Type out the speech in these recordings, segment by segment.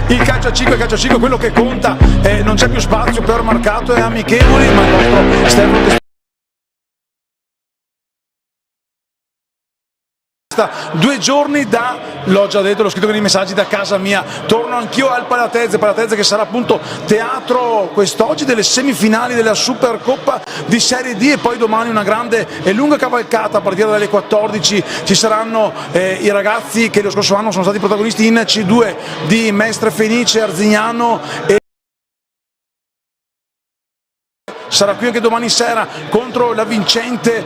il calcio a 5, quello che conta, non c'è più spazio per marcato e amichevoli, ma il nostro Stefano 2 giorni da, l'ho già detto, l'ho scritto nei messaggi, da casa mia, torno anch'io al Palatese che sarà appunto teatro quest'oggi delle semifinali della Supercoppa di Serie D, e poi domani una grande e lunga cavalcata a partire dalle 14. Ci saranno i ragazzi che lo scorso anno sono stati protagonisti in C2 di Mestre Fenice, Arzignano, e sarà qui anche domani sera contro la vincente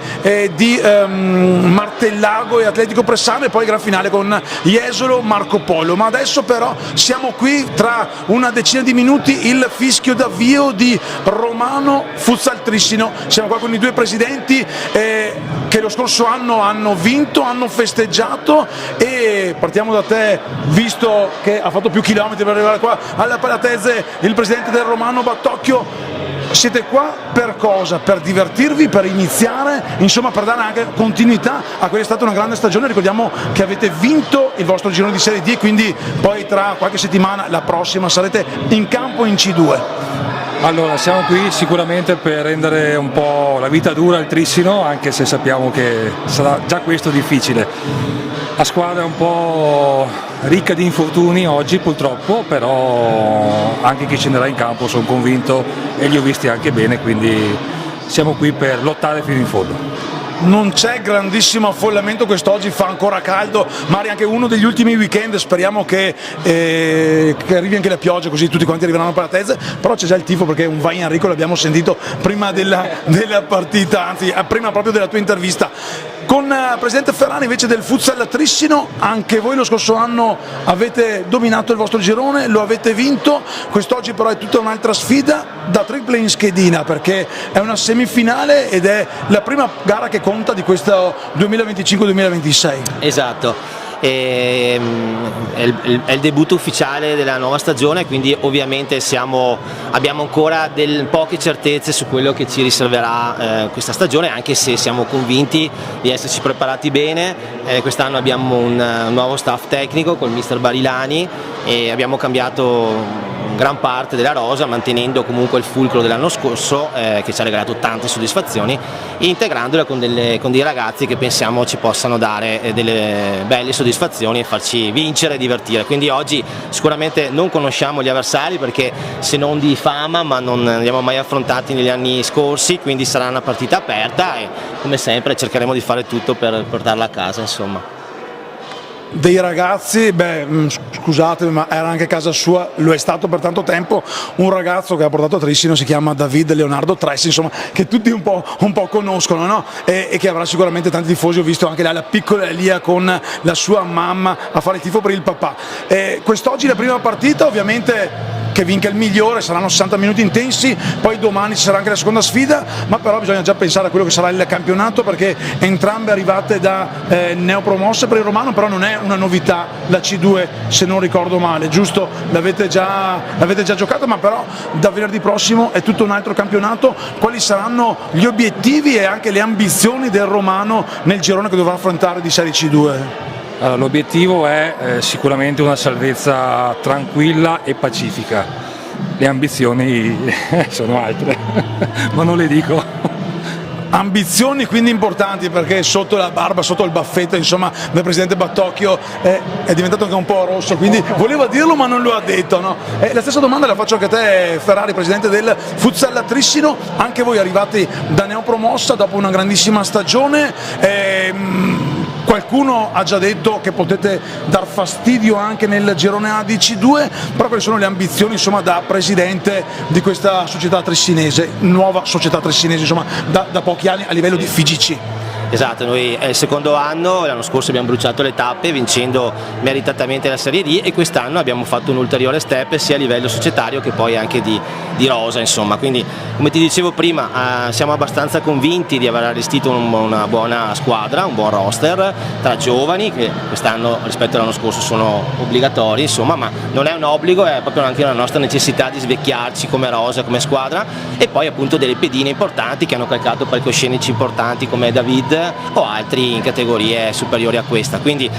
di Martellago e Atletico Pressano, e poi gran finale con Jesolo Marco Polo. Ma adesso però siamo qui, tra una decina di minuti il fischio d'avvio di Romano Futsal Trissino. Siamo qua con i 2 presidenti che lo scorso anno hanno vinto, hanno festeggiato, e partiamo da te, visto che ha fatto più chilometri per arrivare qua alla Palatese, il presidente del Romano Battocchio. Siete qua per cosa? Per divertirvi, per iniziare, insomma per dare anche continuità a quella che è stata una grande stagione. Ricordiamo che avete vinto il vostro girone di Serie D, quindi poi tra qualche settimana, la prossima, sarete in campo in C2. Allora, siamo qui sicuramente per rendere un po' la vita dura al Trissino, anche se sappiamo che sarà già questo difficile. La squadra è un po' ricca di infortuni oggi purtroppo, però anche chi scenderà in campo sono convinto, e li ho visti anche bene, quindi siamo qui per lottare fino in fondo. Non c'è grandissimo affollamento quest'oggi, fa ancora caldo, magari anche uno degli ultimi weekend, speriamo che arrivi anche la pioggia, così tutti quanti arriveranno a Palatese, però c'è già il tifo, perché un vai Enrico l'abbiamo sentito prima della partita, anzi prima proprio della tua intervista. Con presidente Ferrani invece del Futsal Trissino, anche voi lo scorso anno avete dominato il vostro girone, lo avete vinto, quest'oggi però è tutta un'altra sfida da triple in schedina, perché è una semifinale ed è la prima gara che conta di questo 2025-2026. Esatto. È il debutto ufficiale della nuova stagione, quindi ovviamente abbiamo ancora poche certezze su quello che ci riserverà questa stagione, anche se siamo convinti di esserci preparati bene. Quest'anno abbiamo un nuovo staff tecnico con il mister Barilani, e abbiamo cambiato gran parte della rosa, mantenendo comunque il fulcro dell'anno scorso, che ci ha regalato tante soddisfazioni, integrandola con dei ragazzi che pensiamo ci possano dare delle belle soddisfazioni e farci vincere e divertire. Quindi oggi sicuramente non conosciamo gli avversari, perché se non di fama, ma non li abbiamo mai affrontati negli anni scorsi, quindi sarà una partita aperta e come sempre cercheremo di fare tutto per portarla a casa, insomma. Dei ragazzi, scusatemi, ma era anche casa sua, lo è stato per tanto tempo, un ragazzo che ha portato a Trissino, si chiama David Leonardo Tressi, insomma, che tutti un po' conoscono, no? E che avrà sicuramente tanti tifosi. Ho visto anche la piccola Elia con la sua mamma a fare il tifo per il papà. Quest'oggi la prima partita, ovviamente che vinca il migliore, saranno 60 minuti intensi, poi domani ci sarà anche la seconda sfida, ma però bisogna già pensare a quello che sarà il campionato, perché entrambe arrivate da neopromosse. Per il Romano però non è una novità la C2, se non ricordo male, giusto? L'avete già giocata, ma però da venerdì prossimo è tutto un altro campionato. Quali saranno gli obiettivi e anche le ambizioni del Romano nel girone che dovrà affrontare di Serie C2? L'obiettivo è sicuramente una salvezza tranquilla e pacifica. Le ambizioni sono altre, ma non le dico. Ambizioni quindi importanti, perché sotto la barba, sotto il baffetto, insomma, del presidente Battocchio è diventato anche un po' rosso, quindi voleva dirlo ma non lo ha detto, no? La stessa domanda la faccio anche a te, Ferrari, presidente del Futsal Trissino. Anche voi arrivati da neopromossa dopo una grandissima stagione, qualcuno ha già detto che potete dar fastidio anche nel girone A di C2, però quali sono le ambizioni, insomma, da presidente di questa società tressinese, nuova società tressinese, insomma, da pochi anni a livello di FIGC? Esatto, noi è il secondo anno, l'anno scorso abbiamo bruciato le tappe vincendo meritatamente la Serie D, e quest'anno abbiamo fatto un ulteriore step sia a livello societario che poi anche di rosa, insomma. Quindi, come ti dicevo prima, siamo abbastanza convinti di aver allestito una buona squadra, un buon roster tra giovani, che quest'anno rispetto all'anno scorso sono obbligatori, insomma, ma non è un obbligo, è proprio anche una nostra necessità di svecchiarci come rosa, come squadra, e poi appunto delle pedine importanti che hanno calcato palcoscenici importanti come David, o altri in categorie superiori a questa, quindi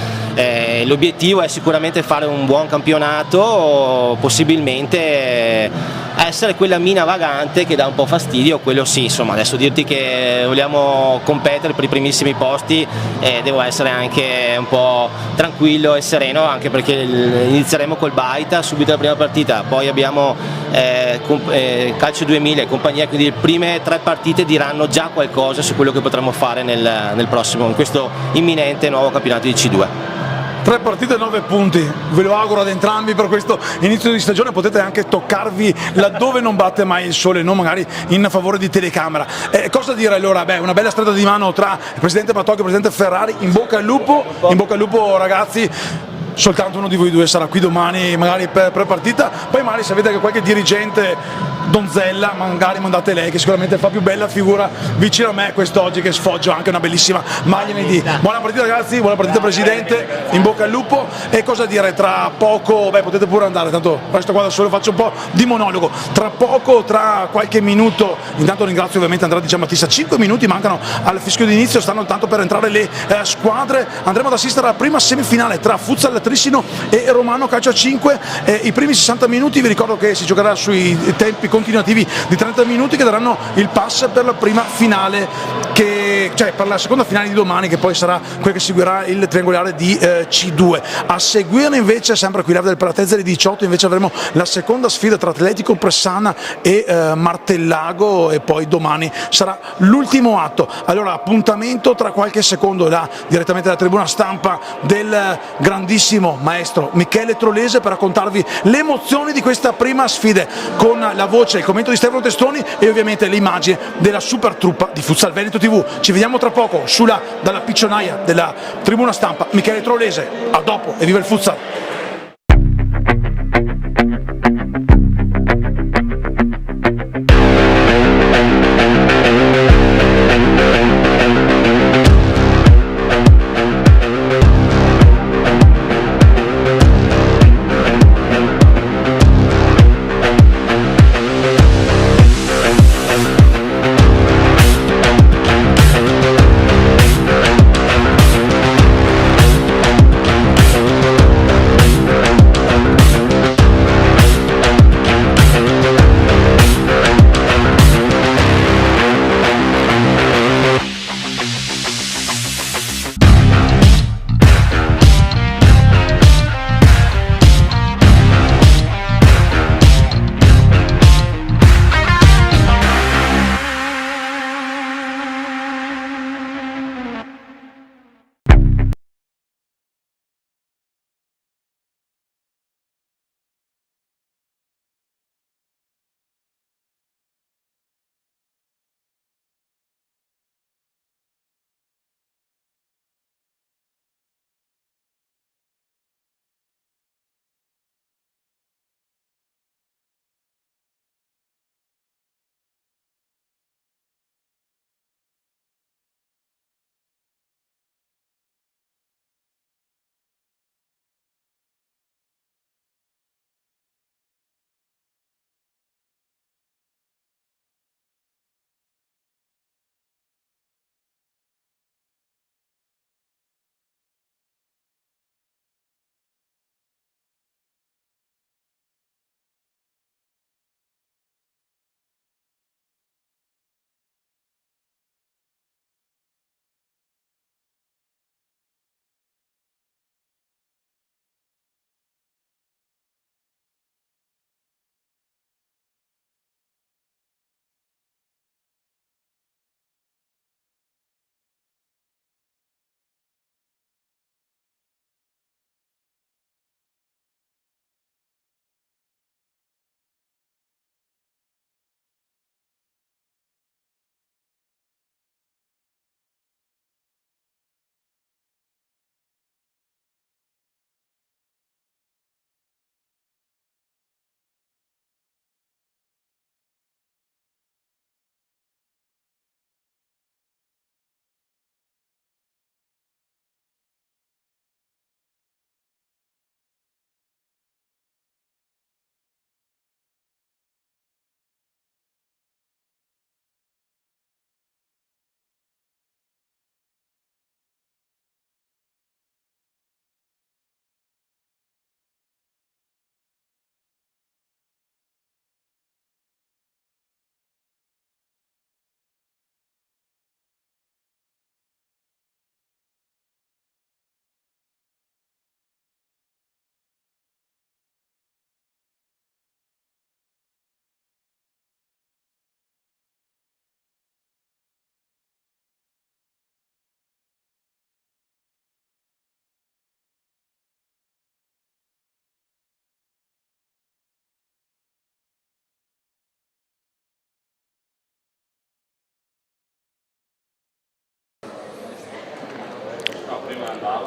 l'obiettivo è sicuramente fare un buon campionato, possibilmente essere quella mina vagante che dà un po' fastidio, quello sì, insomma. Adesso dirti che vogliamo competere per i primissimi posti, devo essere anche un po' tranquillo e sereno, anche perché inizieremo col Baita subito la prima partita, poi abbiamo Calcio 2000 e compagnia, quindi le prime 3 partite diranno già qualcosa su quello che potremo fare nel prossimo, in questo imminente nuovo campionato di C2. 3 partite, 9 punti, ve lo auguro ad entrambi per questo inizio di stagione, potete anche toccarvi laddove non batte mai il sole, non magari in favore di telecamera. Cosa dire allora? Beh, una bella stretta di mano tra il presidente Patocchi e il presidente Ferrari, in bocca al lupo ragazzi. Soltanto uno di voi due sarà qui domani magari per partita, poi magari se avete anche qualche dirigente donzella magari mandate lei, che sicuramente fa più bella figura vicino a me quest'oggi, che sfoggio anche una bellissima maglia di. Buona partita ragazzi, buona partita presidente, in bocca al lupo. E cosa dire, tra poco, beh potete pure andare, tanto resto qua da solo, faccio un po' di monologo, tra poco, tra qualche minuto, intanto ringrazio ovviamente Andrea Di Giambattista, 5 minuti mancano al fischio di inizio, stanno tanto per entrare le squadre, andremo ad assistere alla prima semifinale tra Futsal Trissino e Romano Calcio a 5, i primi 60 minuti, vi ricordo che si giocherà sui tempi continuativi di 30 minuti che daranno il pass per la prima finale, cioè per la seconda finale di domani, che poi sarà quella che seguirà il triangolare di C2. A seguire invece, sempre qui live del Pratezza alle 18, invece avremo la seconda sfida tra Atletico Pressana e Martellago, e poi domani sarà l'ultimo atto. Allora appuntamento tra qualche secondo direttamente dalla tribuna stampa del grandissimo maestro Michele Trolese per raccontarvi le emozioni di questa prima sfida, con la voce, il commento di Stefano Testoni e ovviamente le immagini della super truppa di Futsal Veneto TV. Ci vediamo tra poco dalla piccionaia della tribuna stampa. Michele Trolese, a dopo e viva il Futsal!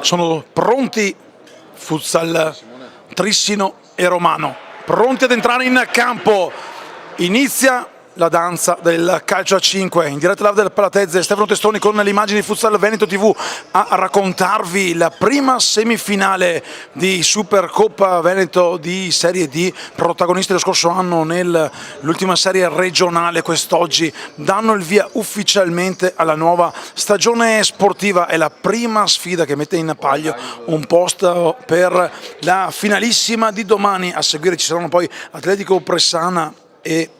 Sono pronti Futsal Trissino e Romano, pronti ad entrare in campo. Inizia la danza del calcio a 5 in diretta live del Palatezze. Stefano Testoni con le immagini di Futsal Veneto TV a raccontarvi la prima semifinale di Supercoppa Veneto di Serie D. Protagonisti dello scorso anno nell'ultima serie regionale, quest'oggi danno il via ufficialmente alla nuova stagione sportiva. È la prima sfida che mette in palio un posto per la finalissima di domani. A seguire ci saranno poi Atletico Pressana e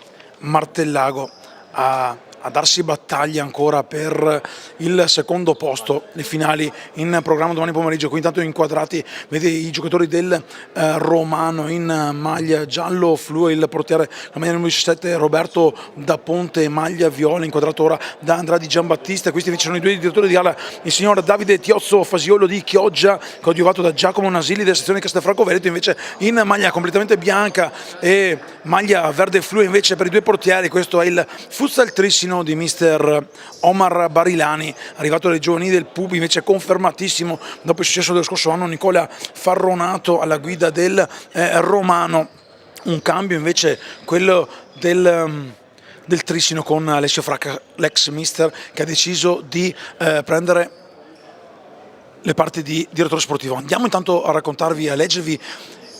Martellago a darsi battaglia ancora per il secondo posto. Le finali in programma domani pomeriggio. Qui intanto inquadrati vedete i giocatori del Romano in maglia giallo fluo, il portiere la maglia numero 17 Roberto Da Ponte, maglia viola, inquadrato ora da Andrea Di Giambattista. Questi invece sono i due direttori di gara, il signor Davide Tiozzo Fasiolo di Chioggia, coadiuvato da Giacomo Nasili della sezione Castelfranco Veneto, invece in maglia completamente bianca e maglia verde fluo invece per i due portieri. Questo è il Futsal Trissino di mister Omar Barilani, arrivato dai giovanili del Pubi, invece confermatissimo dopo il successo dello scorso anno Nicola Farronato alla guida del Romano. Un cambio invece quello del Trissino con Alessio Fracca, l'ex mister, che ha deciso di prendere le parti di direttore sportivo. Andiamo intanto a raccontarvi, a leggervi,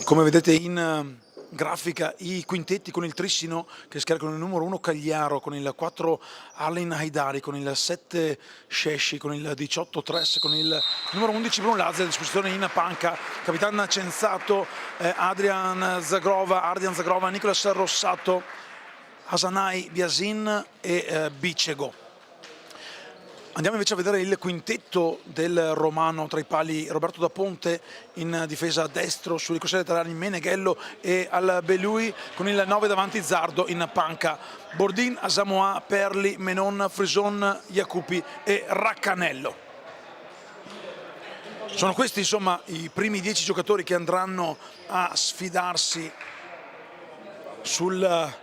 come vedete in grafica, i quintetti con il Trissino che schiera con il numero 1 Cagliaro, con il 4 Arlen Haidari, con il 7 Scesci, con il 18 Tres, con il numero 11 Bruno Lazza. A disposizione in panca Capitan Cenzato, Ardian Zagrova, Nicolas Rossato, Hasanai Biasin e Bicego. Andiamo invece a vedere il quintetto del Romano. Tra i pali Roberto Da Ponte, in difesa a destro sui corsi laterali Meneghello e Albelui, con il 9 davanti Zardo, in panca Bordin, Asamoah, Perli, Menon, Frison, Jacupi e Raccanello. Sono questi insomma i primi 10 giocatori che andranno a sfidarsi sul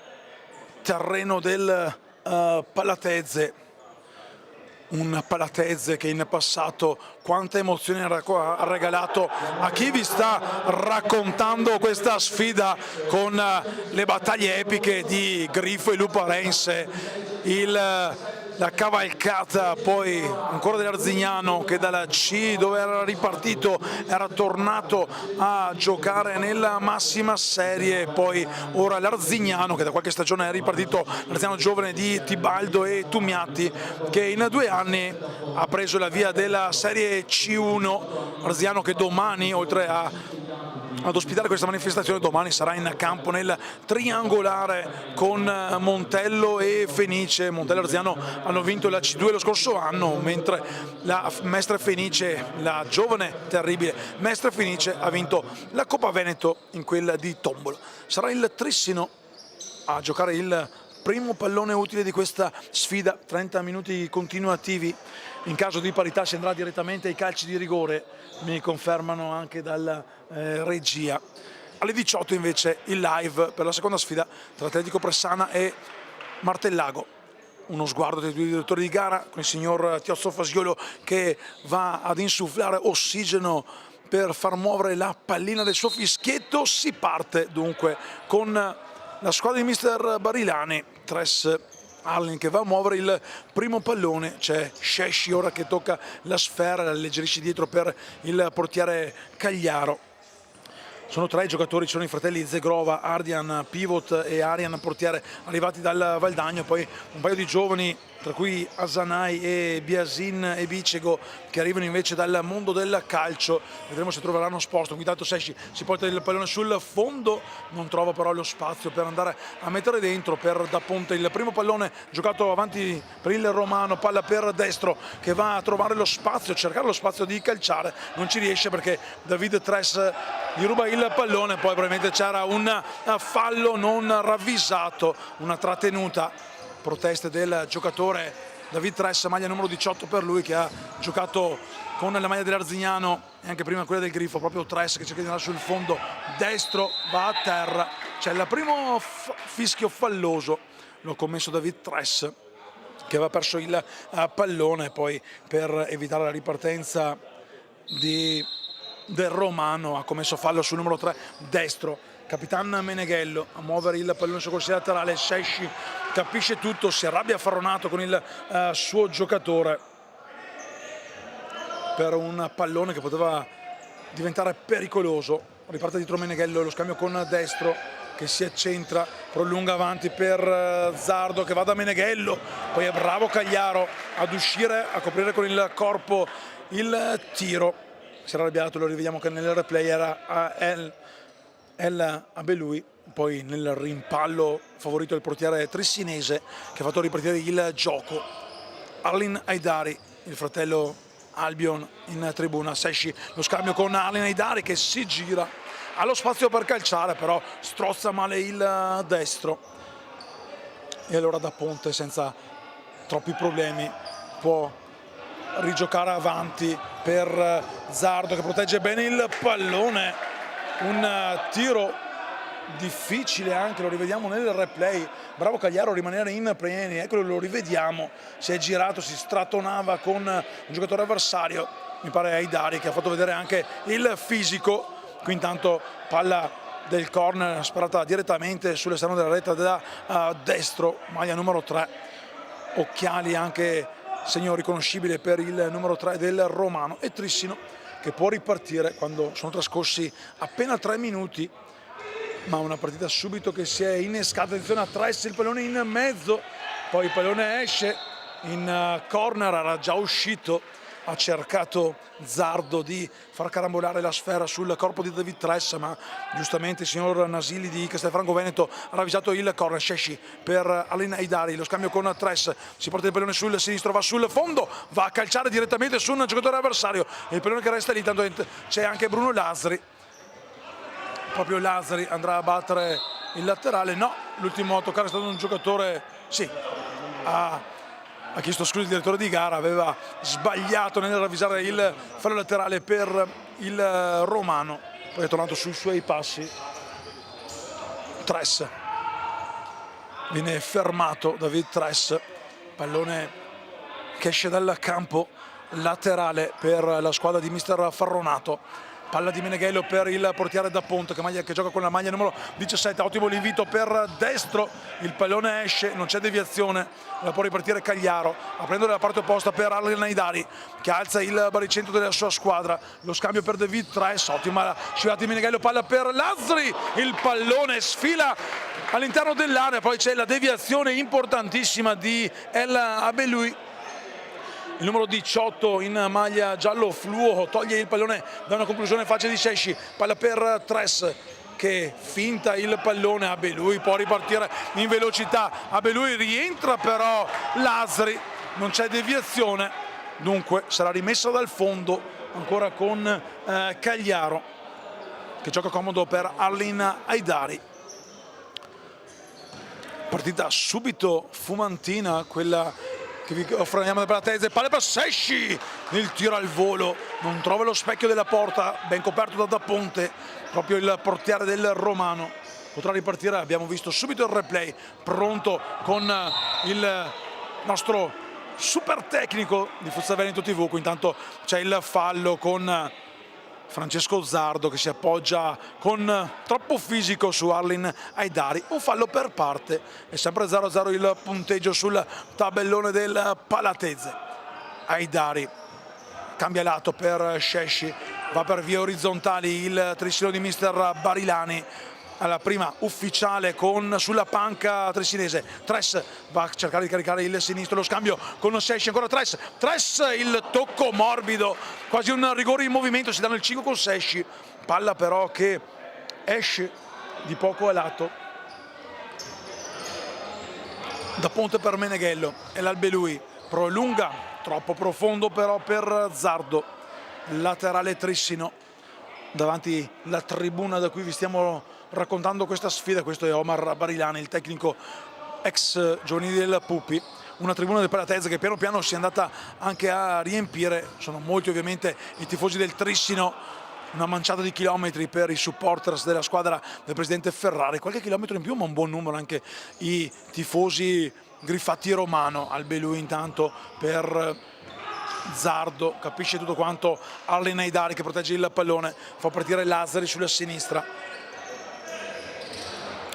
terreno del Palatezze. Un Palatezze che in passato quante emozioni ha regalato a chi vi sta raccontando questa sfida con le battaglie epiche di Grifo e Luparense, la cavalcata poi ancora dell'Arzignano, che dalla C dove era ripartito era tornato a giocare nella massima serie, poi ora l'Arzignano che da qualche stagione è ripartito, l'Arzignano giovane di Tibaldo e Tumiatti, che in 2 anni ha preso la via della serie C1. Arzignano che domani, oltre ad ospitare questa manifestazione, domani sarà in campo nel triangolare con Montello e Fenice. Montello e Arzignano hanno vinto la C2 lo scorso anno, mentre la Mestre Fenice, la giovane terribile Mestre Fenice, ha vinto la Coppa Veneto in quella di Tombolo. Sarà il Trissino a giocare il primo pallone utile di questa sfida, 30 minuti continuativi. In caso di parità si andrà direttamente ai calci di rigore, mi confermano anche dalla regia. Alle 18 invece il live per la seconda sfida tra Atletico Pressana e Martellago. Uno sguardo dei due direttori di gara con il signor Tiozzo Fasiolo che va ad insufflare ossigeno per far muovere la pallina del suo fischietto. Si parte dunque con la squadra di mister Barilani. Tres Allen che va a muovere il primo pallone, c'è Scesci ora che tocca la sfera, la alleggerisce dietro per il portiere Cagliaro. Sono 3 i giocatori, ci sono i fratelli Zegrova, Ardian pivot e Arian portiere, arrivati dal Valdagno, poi un paio di giovani tra cui Asanai e Biasin e Bicego che arrivano invece dal mondo del calcio. Vedremo se troveranno sposto. Intanto Scesci si porta il pallone sul fondo, non trova però lo spazio per andare a mettere dentro per Da Ponte. Il primo pallone giocato avanti per il Romano, palla per destro che va a trovare lo spazio, a cercare lo spazio di calciare, non ci riesce perché David Tres gli ruba il pallone. Poi probabilmente c'era un fallo non ravvisato, una trattenuta. Proteste del giocatore David Tres, maglia numero 18 per lui, che ha giocato con la maglia dell'Arzignano e anche prima quella del Grifo. Proprio Tres che cerca di andare sul fondo destro, va a terra. C'è il primo fischio falloso, l'ho commesso David Tres, che aveva perso il pallone. Poi per evitare la ripartenza del Romano ha commesso fallo sul numero 3 destro. Capitan Meneghello a muovere il pallone sul corsia laterale, Sesci capisce tutto, si arrabbia Farronato con il suo giocatore per un pallone che poteva diventare pericoloso. Riparte dietro Meneghello, lo scambio con destro che si accentra, prolunga avanti per Zardo che va da Meneghello, poi è bravo Cagliaro ad uscire, a coprire con il corpo il tiro. Si era arrabbiato, lo rivediamo che nel replay era El Abelui, poi nel rimpallo favorito del portiere trissinese che ha fatto ripartire il gioco. Arlin Haidari, il fratello Albion in tribuna, Sesci lo scambio con Arlin Haidari che si gira, ha lo spazio per calciare però strozza male il destro e allora da Ponte senza troppi problemi può rigiocare avanti per Zardo che protegge bene il pallone, un tiro difficile anche, lo rivediamo nel replay, bravo Cagliaro a rimanere in piedi, eccolo, lo rivediamo, si è girato, si strattonava con un giocatore avversario, mi pare Haidari che ha fatto vedere anche il fisico. Qui intanto palla del corner sparata direttamente sull'esterno della rete da destro, maglia numero 3, occhiali anche, segno riconoscibile per il numero 3 del Romano, e Trissino che può ripartire quando sono trascorsi appena 3 minuti, ma una partita subito che si è innescata. Attenzione a Tress, il pallone in mezzo, poi il pallone esce in corner, era già uscito, ha cercato Zardo di far carambolare la sfera sul corpo di David Tress, ma giustamente il signor Nasili di Castelfranco Veneto ha ravvisato il corner. Sesci per Arlin Haidari, lo scambio con Tress, si porta il pallone sul sinistro, va sul fondo, va a calciare direttamente su un giocatore avversario, il pallone che resta lì, tanto c'è anche Bruno Lazzari, proprio Lazzari andrà a battere il laterale, no, l'ultimo a toccare è stato un giocatore, sì, ha chiesto scusa il direttore di gara, aveva sbagliato nel ravvisare il fallo laterale per il Romano, poi è tornato sui suoi passi. Tress viene fermato, David Tress, pallone che esce dal campo laterale per la squadra di mister Farronato. Palla di Meneghello per il portiere da Ponte che gioca con la maglia numero 17, ottimo l'invito per destro, il pallone esce, non c'è deviazione, la può ripartire Cagliaro, aprendo dalla parte opposta per Arlin Haidari che alza il baricentro della sua squadra, lo scambio per David Tress, ottima sfilata di Meneghello, palla per Lazzari, il pallone sfila all'interno dell'area, poi c'è la deviazione importantissima di El Abelui. Il numero 18 in maglia giallo fluo toglie il pallone da una conclusione facile di Sesci, palla per Tress che finta il pallone, Abelui può ripartire in velocità, Abelui rientra però Lazzari, non c'è deviazione, dunque sarà rimessa dal fondo ancora con Cagliaro che gioca comodo per Arlin Haidari. Partita subito fumantina, quella che vi offriamo da Palatese, palla per Sesci, il tiro al volo, non trova lo specchio della porta, ben coperto da Ponte, proprio il portiere del Romano, potrà ripartire, abbiamo visto subito il replay, pronto con il nostro super tecnico di Futsal Veneto TV, qui intanto c'è il fallo con Francesco Zardo che si appoggia con troppo fisico su Arlin Haidari, un fallo per parte, è sempre 0-0 il punteggio sul tabellone del Palatese. Haidari cambia lato per Sesci, va per vie orizzontali il trissino di mister Barilani, alla prima ufficiale sulla panca trissinese. Tress va a cercare di caricare il sinistro, lo scambio con Sesci, ancora Tress, il tocco morbido, quasi un rigore in movimento, si danno il 5 con Sesci, palla però che esce di poco a lato da Ponte per Meneghello e l'Albelui prolunga, troppo profondo però per Zardo, laterale Trissino davanti la tribuna da cui vi stiamo raccontando questa sfida. Questo è Omar Barilani, il tecnico ex giovanile del Pupi, una tribuna del Palatese che piano piano si è andata anche a riempire, sono molti ovviamente i tifosi del Trissino, una manciata di chilometri per i supporters della squadra del presidente Ferrari, qualche chilometro in più ma un buon numero anche i tifosi griffati romano. Albelui intanto per Zardo, capisce tutto quanto Arlen Haidari che protegge il pallone, fa partire Lazzari sulla sinistra,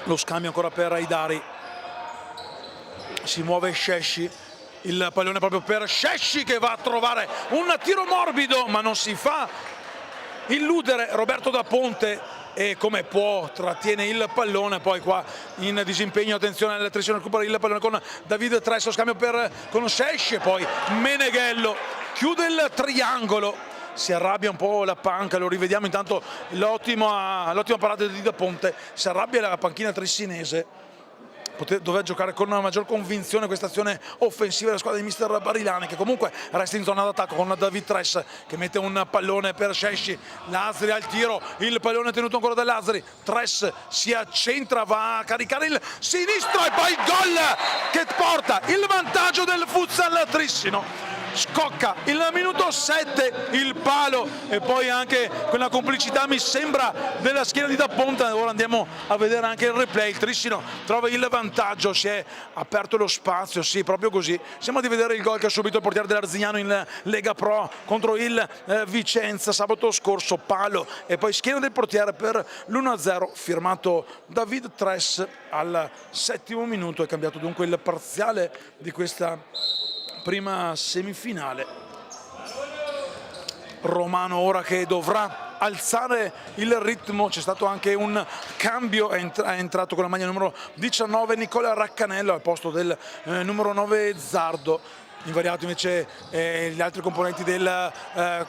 lo scambio ancora per Haidari, si muove Scesci, il pallone proprio per Scesci che va a trovare un tiro morbido ma non si fa illudere Roberto Da Ponte e come può trattiene il pallone. Poi qua in disimpegno, attenzione all'attenzione, recupera il pallone con David Tres, lo scambio con Scesci, poi Meneghello chiude il triangolo, si arrabbia un po' la panca, lo rivediamo intanto l'ottima parata di Da Ponte, si arrabbia la panchina trissinese, doveva giocare con una maggior convinzione questa azione offensiva della squadra di mister Barilani, che comunque resta in zona d'attacco con David Tres che mette un pallone per Scesci, Lazzari al tiro, il pallone tenuto ancora da Lazzari, Tres si accentra, va a caricare il sinistro e poi il gol che porta il vantaggio del futsal Trissino. Scocca il minuto 7 il palo e poi anche quella complicità mi sembra della schiena di Da Ponte. Ora andiamo a vedere anche il replay, il Trissino trova il vantaggio, si è aperto lo spazio, sì, proprio così. Sembra di vedere il gol che ha subito il portiere dell'Arzignano in Lega Pro contro il Vicenza sabato scorso, palo e poi schiena del portiere per l'1-0 firmato David Tres al 7° minuto. È cambiato dunque il parziale di questa prima semifinale. Romano ora che dovrà alzare il ritmo, c'è stato anche un cambio, è entrato con la maglia numero 19 Nicola Raccanello al posto del numero 9 Zardo. Invariato invece gli altri componenti del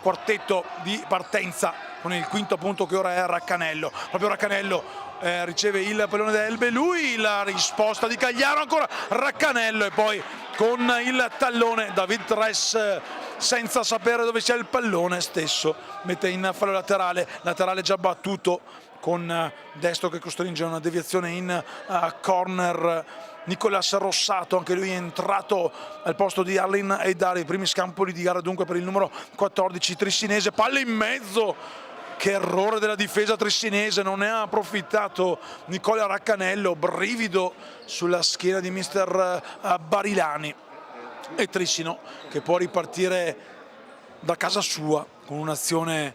quartetto di partenza con il quinto punto che ora è Raccanello. Proprio Raccanello riceve il pallone da Elbe, lui la risposta di Cagliaro, ancora Raccanello e poi con il tallone David Tres senza sapere dove sia il pallone stesso mette in fallo laterale già battuto con destro che costringe una deviazione in corner. Nicolas Rossato, anche lui è entrato al posto di Arlen Haidari, i primi scampoli di gara dunque per il numero 14 trissinese, palla in mezzo, che errore della difesa trissinese, non ne ha approfittato Nicola Raccanello, brivido sulla schiena di mister Barilani e Trissino che può ripartire da casa sua con un'azione,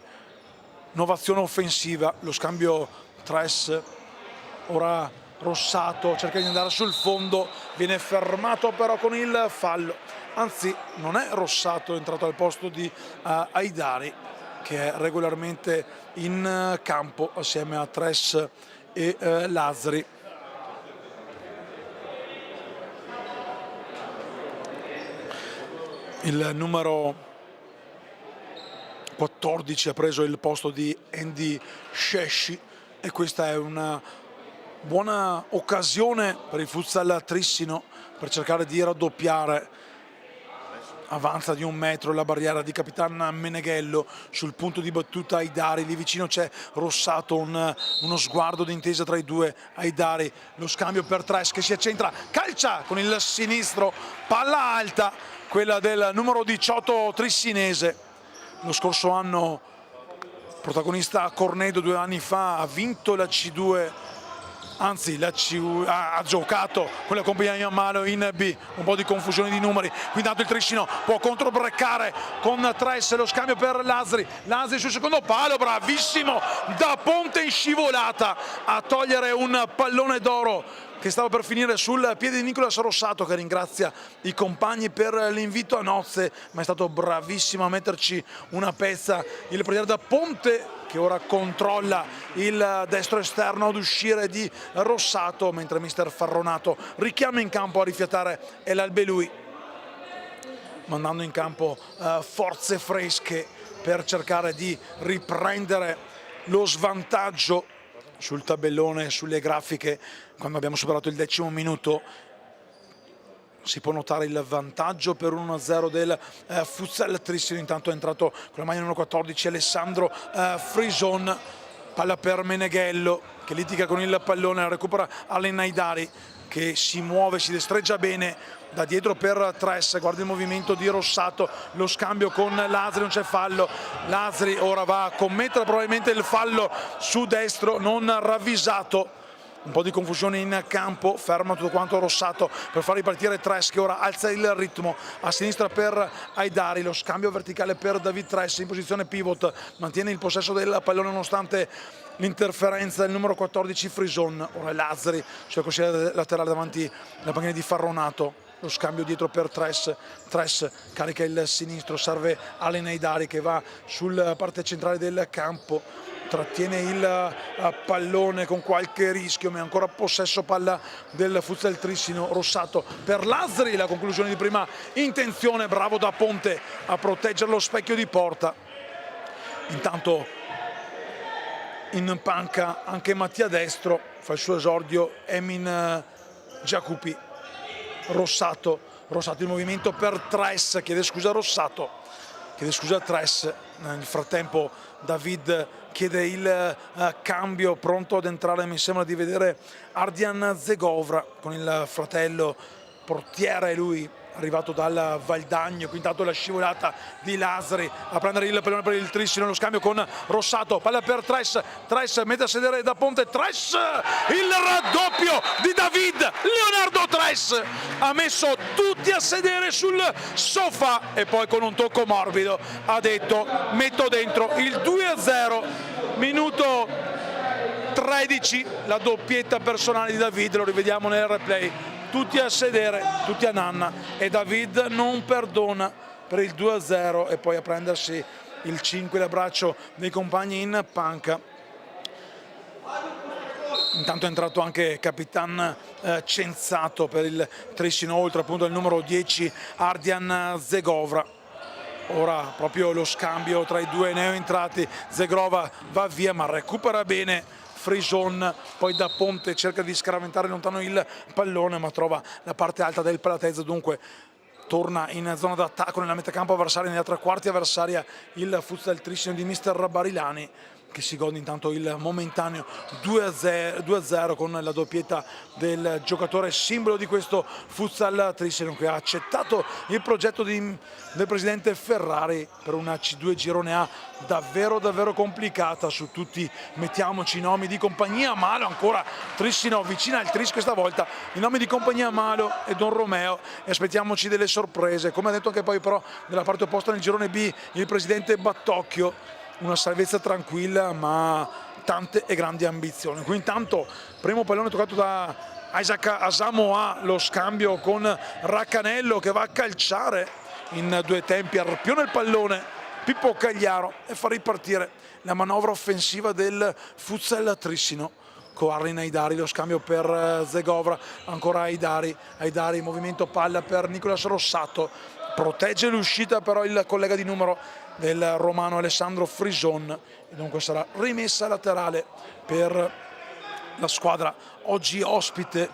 innovazione offensiva, lo scambio Tres, ora Rossato cerca di andare sul fondo, viene fermato però con il fallo, anzi non è Rossato, è entrato al posto di Haidari che è regolarmente in campo assieme a Tres e Lazzari. Il numero 14 ha preso il posto di Andy Scesci e questa è una buona occasione per il futsal Trissino per cercare di raddoppiare. Avanza di 1 metro la barriera di Capitan Meneghello, sul punto di battuta Haidari, lì vicino c'è Rossato, uno sguardo d'intesa tra i due. Haidari, lo scambio per Tres che si accentra, calcia con il sinistro, palla alta, quella del numero 18 trissinese. Lo scorso anno protagonista a Cornedo, 2 anni fa, ha vinto la C2, anzi ha giocato con la compagnia Malo in B, un po' di confusione di numeri, qui intanto il Trissino può controbreccare con Tres, lo scambio per Lazzari sul secondo palo, bravissimo Da Ponte in scivolata a togliere un pallone d'oro che stava per finire sul piede di Nicolas Rossato, che ringrazia i compagni per l'invito a nozze, ma è stato bravissimo a metterci una pezza il portiere Da Ponte, che ora controlla il destro esterno ad uscire di Rossato, mentre mister Farronato richiama in campo a rifiatare El Albelui, mandando in campo forze fresche per cercare di riprendere lo svantaggio. Sul tabellone, sulle grafiche, quando abbiamo superato il 10° minuto si può notare il vantaggio per 1-0 del futsal Trissino. Intanto è entrato con la maglia numero 14 Alessandro Frison, palla per Meneghello che litiga con il pallone, recupera Arlen Haidari che si muove, si destreggia bene da dietro per Tres, guarda il movimento di Rossato, lo scambio con Lazzari, non c'è fallo, Lazzari ora va a commettere probabilmente il fallo su destro non ravvisato Un po' di confusione in campo, ferma tutto quanto Rossato per far ripartire Tres, che ora alza il ritmo a sinistra per Haidari, lo scambio verticale per David Tres in posizione pivot, mantiene il possesso del pallone nonostante l'interferenza del numero 14 Frison. Ora Lazzari sulla corsia laterale davanti alla panchina di Farronato, lo scambio dietro per Tres, carica il sinistro, serve Alen Haidari che va sulla parte centrale del campo, trattiene il pallone con qualche rischio, ma è ancora possesso palla del Futsal Trissino. Rossato per Lazzari, la conclusione di prima intenzione, bravo da Ponte a proteggere lo specchio di porta. Intanto in panca anche Mattia Destro, fa il suo esordio Emin Giacupi. Rossato in movimento per Tres, chiede scusa Tres, nel frattempo David chiede il cambio, pronto ad entrare, mi sembra di vedere Ardian Zegovra con il fratello portiere, lui arrivato dal Valdagno. Qui intanto la scivolata di Lazzari a prendere il pallone per il Trissino, lo scambio con Rossato, palla per Tres mette a sedere da Ponte, Tres, il raddoppio di David, Leonardo Tres ha messo tutti a sedere sul sofà e poi con un tocco morbido ha detto metto dentro il 2-0, minuto 13, la doppietta personale di David, lo rivediamo nel replay. Tutti a sedere, tutti a nanna, e David non perdona per il 2-0 e poi a prendersi il 5 l'abbraccio dei compagni in panca. Intanto è entrato anche Capitan Cenzato per il Trissino, oltre appunto il numero 10 Ardian Zegovra. Ora proprio lo scambio tra i due neoentrati, Zegrova va via ma recupera bene Frison, poi da Ponte cerca di scaraventare lontano il pallone ma trova la parte alta del Palatezza, dunque torna in zona d'attacco nella metacampo avversaria, nella tre quarti avversaria il Futsal Trissino di mister Barilani, che si gode intanto il momentaneo 2-0 con la doppietta del giocatore simbolo di questo Futsal Trissino, che ha accettato il progetto del presidente Ferrari per una C2 Girone A davvero complicata. Su tutti mettiamoci i nomi di Compagnia Malo, ancora Trissino vicina al tris questa volta, i nomi di Compagnia Malo e Don Romeo, e aspettiamoci delle sorprese, come ha detto anche poi però nella parte opposta nel girone B il presidente Battocchio. Una salvezza tranquilla ma tante e grandi ambizioni. Qui intanto primo pallone toccato da Isaac Asamoah, lo scambio con Raccanello che va a calciare in due tempi, arpiona il pallone Pippo Cagliaro e fa ripartire la manovra offensiva del Futsal Trissino con Arlen Haidari, lo scambio per Zegovra, ancora Haidari, movimento palla per Nicolas Rossato, protegge l'uscita però il collega di numero del romano Alessandro Frison e dunque sarà rimessa laterale per la squadra oggi ospite.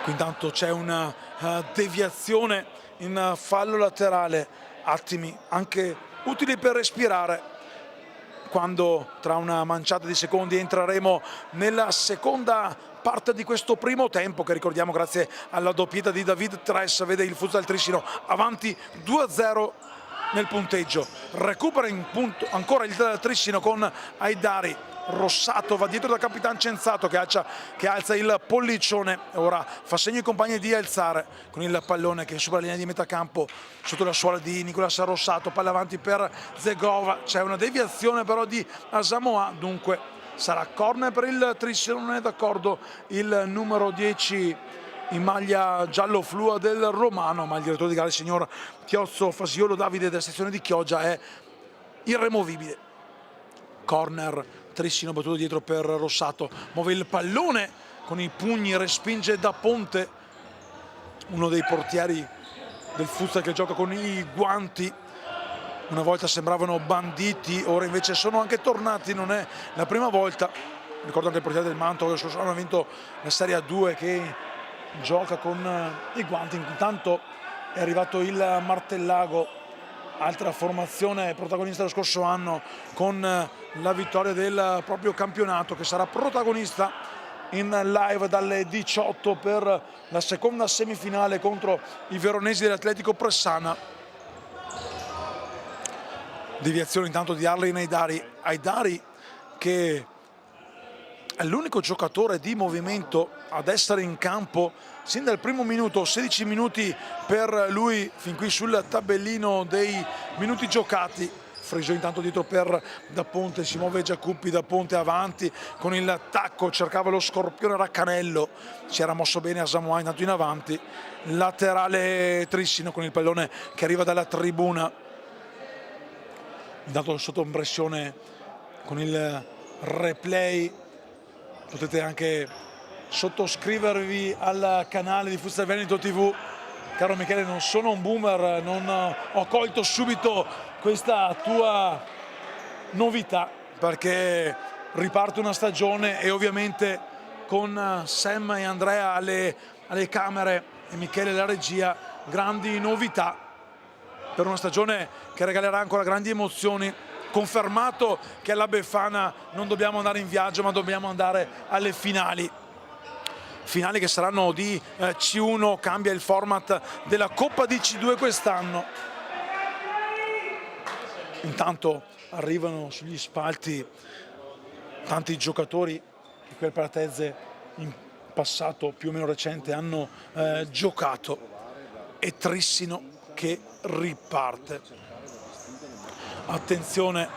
Qui intanto c'è una deviazione in fallo laterale, attimi anche utili per respirare quando tra una manciata di secondi entreremo nella seconda parte di questo primo tempo, che ricordiamo grazie alla doppietta di David Tres vede il Futsal Trissino avanti 2-0 nel punteggio. Recupera in punto ancora il Trissino con Haidari, Rossato va dietro da Capitan Cenzato che alza il pollicione e ora fa segno ai compagni di alzare con il pallone che supera la linea di metacampo sotto la suola di Nicolas Rossato, palla avanti per Zegova, c'è una deviazione però di Asamoah, dunque sarà corner per il Trissino. Non è d'accordo il numero 10 in maglia giallo flua del romano, ma il direttore di gara, il signor Tiozzo Fasiolo Davide della sezione di Chioggia, è irremovibile. Corner, Trissino battuto dietro per Rossato, muove il pallone con i pugni, respinge da Ponte, uno dei portieri del futsal che gioca con i guanti. Una volta sembravano banditi, ora invece sono anche tornati, non è la prima volta. Ricordo anche il portiere del Mantova che lo scorso anno ha vinto la Serie A2 che gioca con i guanti. Intanto è arrivato il Martellago, altra formazione protagonista lo scorso anno con la vittoria del proprio campionato, che sarà protagonista in live dalle 18 per la seconda semifinale contro i veronesi dell'Atletico Pressana. Deviazione intanto di Arlen Haidari che è l'unico giocatore di movimento ad essere in campo sin dal primo minuto, 16 minuti per lui fin qui sul tabellino dei minuti giocati. Friso intanto dietro per Da Ponte, si muove Giacuppi, Da Ponte avanti con il tacco, cercava lo scorpione Raccanello, si era mosso bene Asamoah intanto in avanti, laterale Trissino con il pallone che arriva dalla tribuna, intanto sotto pressione con il replay. Potete anche sottoscrivervi al canale di Futsal Veneto TV. Caro Michele, non sono un boomer, non ho colto subito questa tua novità, perché riparte una stagione e ovviamente con Sam e Andrea alle camere e Michele alla regia, grandi novità per una stagione che regalerà ancora grandi emozioni. Confermato che alla Befana non dobbiamo andare in viaggio, ma dobbiamo andare alle finali che saranno di C1, cambia il format della Coppa di C2 quest'anno. Intanto arrivano sugli spalti tanti giocatori che qui al Paratezze in passato più o meno recente hanno giocato, e Trissino che riparte. Attenzione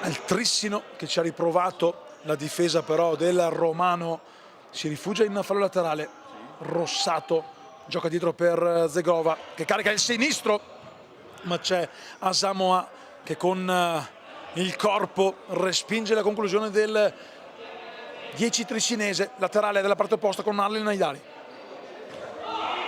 al Trissino che ci ha riprovato. La difesa però del Romano si rifugia in fallo laterale. Rossato gioca dietro per Zegova che carica il sinistro, ma c'è Asamoah che con il corpo respinge la conclusione del 10 triscinese. Laterale dalla parte opposta con Arlen Naidari.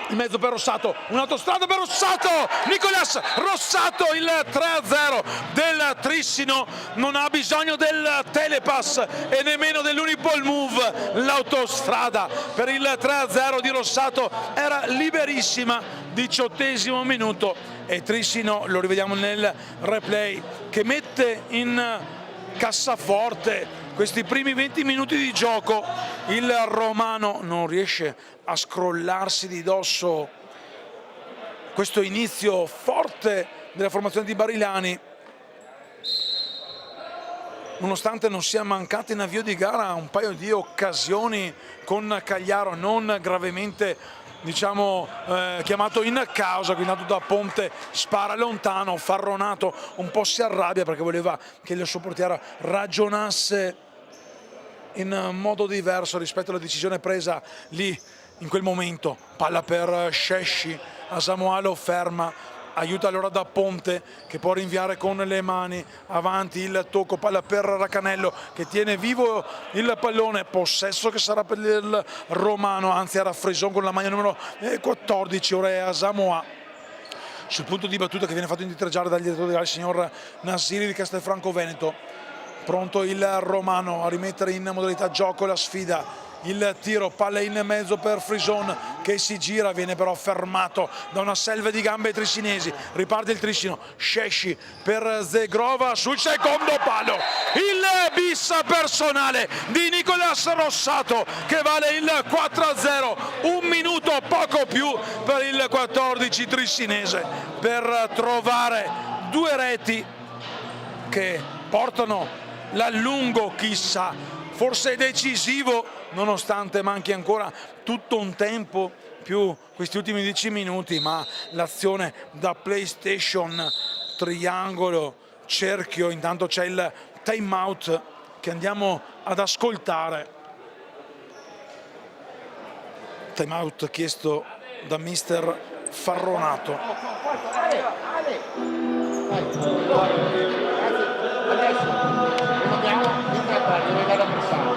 In mezzo per Rossato, un'autostrada per Rossato, Nicolas Rossato, il 3-0 del Trissino, non ha bisogno del telepass e nemmeno dell'uniball move, l'autostrada per il 3-0 di Rossato era liberissima. 18° minuto e Trissino, lo rivediamo nel replay, che mette in cassaforte questi primi 20 minuti di gioco. Il Romano non riesce a scrollarsi di dosso questo inizio forte della formazione di Barilani, nonostante non sia mancata in avvio di gara un paio di occasioni con Cagliaro, non gravemente chiamato in causa. Quindi Da Ponte spara lontano, Farronato un po' si arrabbia perché voleva che il suo portiere ragionasse in modo diverso rispetto alla decisione presa lì in quel momento. Palla per Scesci, Asamoah lo ferma, aiuta allora Da Ponte che può rinviare con le mani avanti, il tocco, palla per Raccanello che tiene vivo il pallone, possesso che sarà per il Romano, anzi era Frison con la maglia numero 14, ora è Asamoah. Sul punto di battuta che viene fatto indietreggiare dal direttore del signor Nasiri di Castelfranco Veneto. Pronto il Romano a rimettere in modalità gioco la sfida, il tiro, palla in mezzo per Frison che si gira, viene però fermato da una selva di gambe triscinesi. Riparte il Trissino, Scesci per Zegrova sul secondo palo, il bis personale di Nicolas Rossato che vale il 4-0, un minuto poco più per il 14 triscinese per trovare due reti che portano l'allungo, chissà, forse decisivo, nonostante manchi ancora tutto un tempo più questi ultimi 10 minuti, ma l'azione da PlayStation, triangolo, cerchio, intanto c'è il time out che andiamo ad ascoltare. Time out chiesto da mister Farronato. Adesso non abbiamo intrattare, non andare a pressare,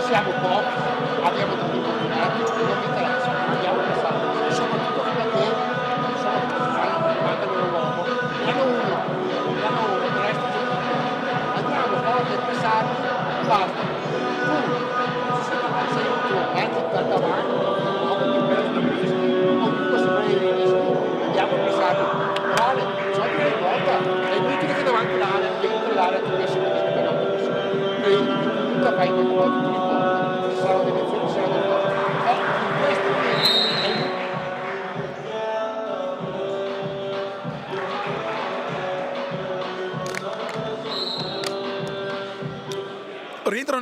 siamo pochi, abbiamo tanti fortunati, non mi interessa, andiamo a pressare, soprattutto perché sono professionali, mancano l'uomo, hanno uno, il resto andiamo forte a pressare, basta, tu sei un tuo, anche per davanti, o per comunque se prendi, andiamo a pressare, vale, c'è una volta, è inutile che davanti l'area tu riesci a vedere per la persona, e tu fai quel modo, ci saranno delle azioni, ci saranno delle cose, in questo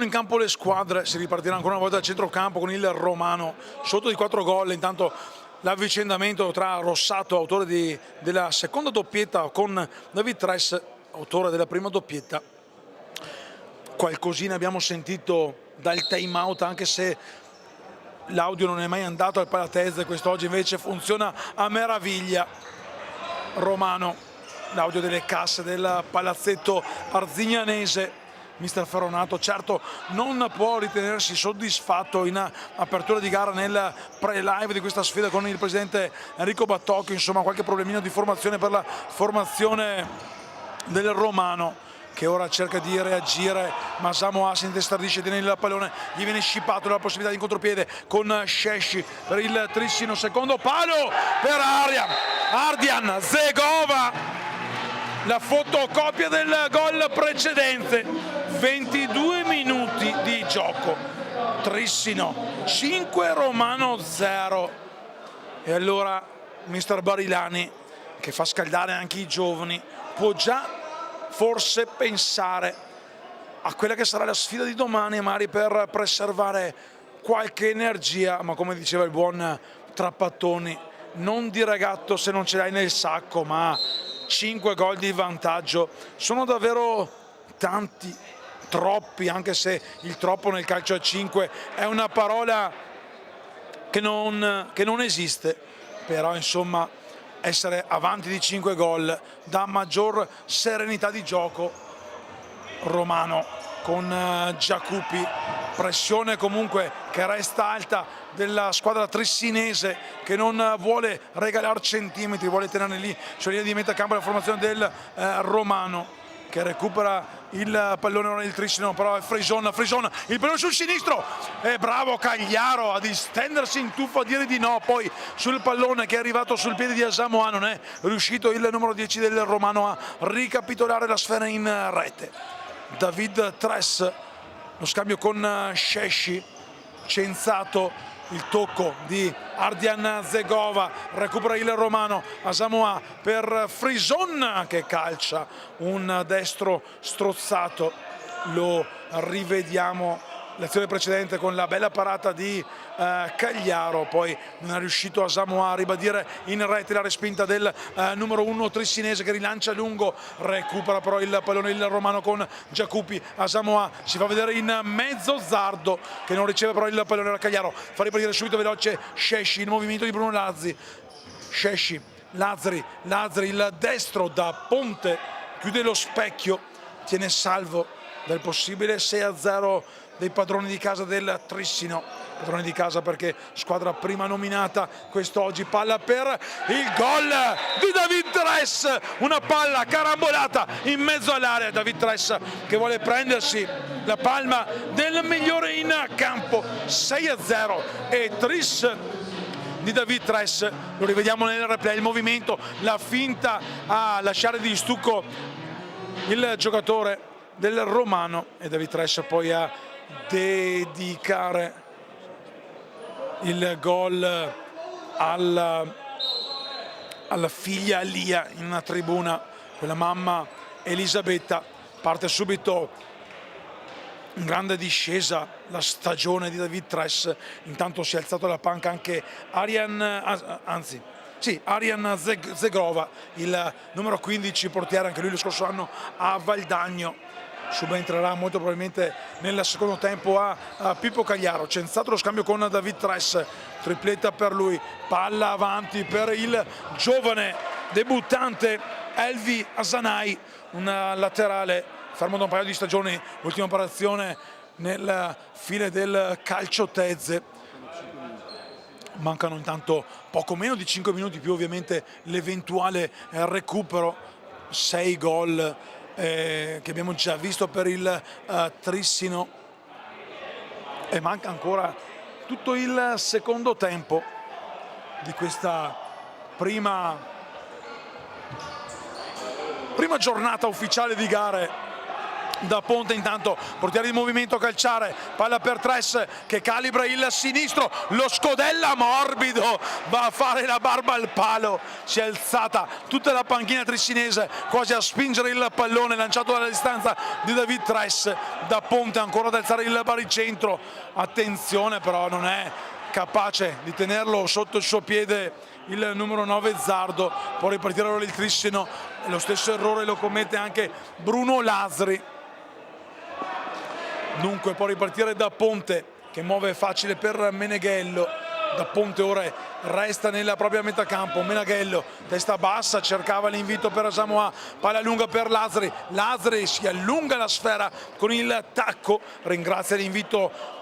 in campo le squadre, si ripartirà ancora una volta dal centrocampo con il Romano sotto di 4 gol. Intanto l'avvicendamento tra Rossato, autore della seconda doppietta, con David Tres, autore della prima doppietta. Qualcosina abbiamo sentito dal time out, anche se l'audio non è mai andato al Palatese, quest'oggi invece funziona a meraviglia. Romano, l'audio delle casse del palazzetto arzignanese. Mister Ferronato certo non può ritenersi soddisfatto in apertura di gara nel pre-live di questa sfida con il presidente Enrico Battocchio. Insomma, qualche problemino di formazione per la formazione del Romano, che ora cerca di reagire, ma Samoa si intestardisce, tiene il pallone, gli viene scippato la possibilità di contropiede con Scesci per il Trissino, secondo palo per Ardian Zegova, la fotocopia del gol precedente. 22 minuti di gioco, Trissino 5, Romano 0. E allora mister Barilani, che fa scaldare anche i giovani, può già forse pensare a quella che sarà la sfida di domani, magari per preservare qualche energia, ma come diceva il buon Trappattoni, non di regatto se non ce l'hai nel sacco, ma 5 gol di vantaggio sono davvero tanti, troppi, anche se il troppo nel calcio a 5 è una parola che non esiste, però insomma essere avanti di 5 gol dà maggior serenità di gioco. Romano con Giacupi, pressione comunque che resta alta della squadra trissinese, che non vuole regalare centimetri, vuole tenere lì sulla linea di metà campo la formazione del Romano, che recupera il pallone ora il Trissino, però è Frison, il pallone sul sinistro, è bravo Cagliaro a distendersi in tuffo, a dire di no, poi sul pallone che è arrivato sul piede di Asamoah non è riuscito il numero 10 del Romano a ricapitolare la sfera in rete. David Tres, lo scambio con Scesci, Cenzato, il tocco di Ardian Zegova, recupera il Romano, Asamoah per Frison che calcia un destro strozzato. Lo rivediamo l'azione precedente con la bella parata di Cagliaro, poi non è riuscito Asamoah a ribadire in rete la respinta del numero 1 trissinese, che rilancia lungo, recupera però il pallone il Romano con Giacupi. Asamoah si fa vedere in mezzo, Zardo che non riceve però il pallone da Cagliaro, fa ripartire subito veloce Scesci, il movimento di Bruno Lazzi, Scesci, Lazzari, il destro da Ponte, chiude lo specchio, tiene salvo dal possibile 6-0 dei padroni di casa del Trissino, padroni di casa perché squadra prima nominata quest'oggi. Palla per il gol di David Tres, una palla carambolata in mezzo all'area, David Tres che vuole prendersi la palma del migliore in campo. 6-0 e Tris di David Tres, lo rivediamo nel replay, il movimento, la finta a lasciare di stucco il giocatore del Romano, e David Tres poi a dedicare il gol alla figlia Lia in una tribuna, quella mamma Elisabetta. Parte subito in grande discesa la stagione di David Tres, intanto si è alzato alla panca anche Ardian Zegova, il numero 15 portiere, anche lui lo scorso anno a Valdagno. Subentrerà molto probabilmente nel secondo tempo a Pippo Cagliaro. Cenzato lo scambio con David Tres, tripletta per lui, palla avanti per il giovane debuttante Elvi Asanai, una laterale fermo da un paio di stagioni, ultima operazione nel file del calcio Tezze. Mancano intanto poco meno di 5 minuti, più ovviamente l'eventuale recupero. 6 gol che abbiamo già visto per il Trissino, e manca ancora tutto il secondo tempo di questa prima giornata ufficiale di gare da Ponte, intanto portiere di movimento a calciare, palla per Tres che calibra il sinistro, lo scodella morbido, va a fare la barba al palo, si è alzata tutta la panchina triscinese quasi a spingere il pallone lanciato dalla distanza di David Tres. Da Ponte ancora ad alzare il baricentro, attenzione però non è capace di tenerlo sotto il suo piede il numero 9 Zardo. Può ripartire ora il Trissino, lo stesso errore lo commette anche Bruno Lasri. Dunque può ripartire da Ponte che muove facile per Meneghello. Da Ponte ora resta nella propria metà campo. Meneghello testa bassa, cercava l'invito per Asamoah, palla lunga per Lasri. Lasri si allunga la sfera con il tacco, ringrazia l'invito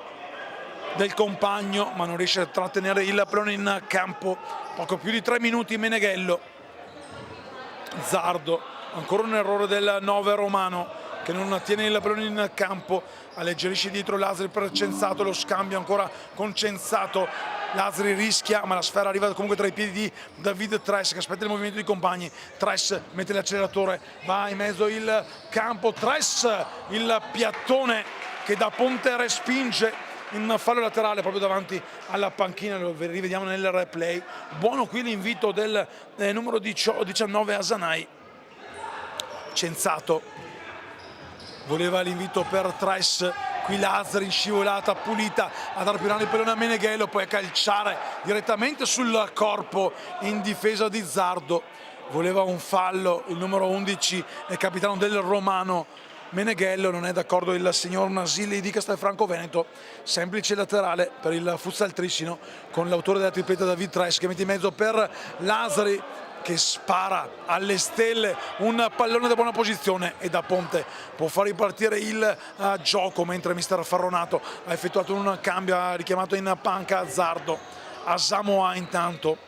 del compagno ma non riesce a trattenere il pallone in campo. Poco più di 3 minuti. Meneghello, Zardo, ancora un errore del 9 romano che non tiene il pallone in campo, alleggerisce dietro Lasri per Censato, lo scambio ancora con Censato. Lasri rischia ma la sfera arriva comunque tra i piedi di David Tres che aspetta il movimento dei compagni. Tres mette l'acceleratore, va in mezzo il campo, Tres il piattone che da Ponte respinge in fallo laterale proprio davanti alla panchina, lo rivediamo nel replay. Buono qui l'invito del numero 19 Asanai. Censato voleva l'invito per Tres, qui Lasri in scivolata pulita a dar più il pallone a Meneghello, poi a calciare direttamente sul corpo in difesa di Zardo. Voleva un fallo il numero 11 e capitano del Romano. Meneghello non è d'accordo il signor Nasilli di Castelfranco Veneto, semplice laterale per il Futsal Trissino con l'autore della tripletta David Tres che mette in mezzo per Lasri che spara alle stelle un pallone da buona posizione e da Ponte può far ripartire il gioco mentre mister Farronato ha effettuato un cambio, ha richiamato in panca Zardo. Asamoah intanto,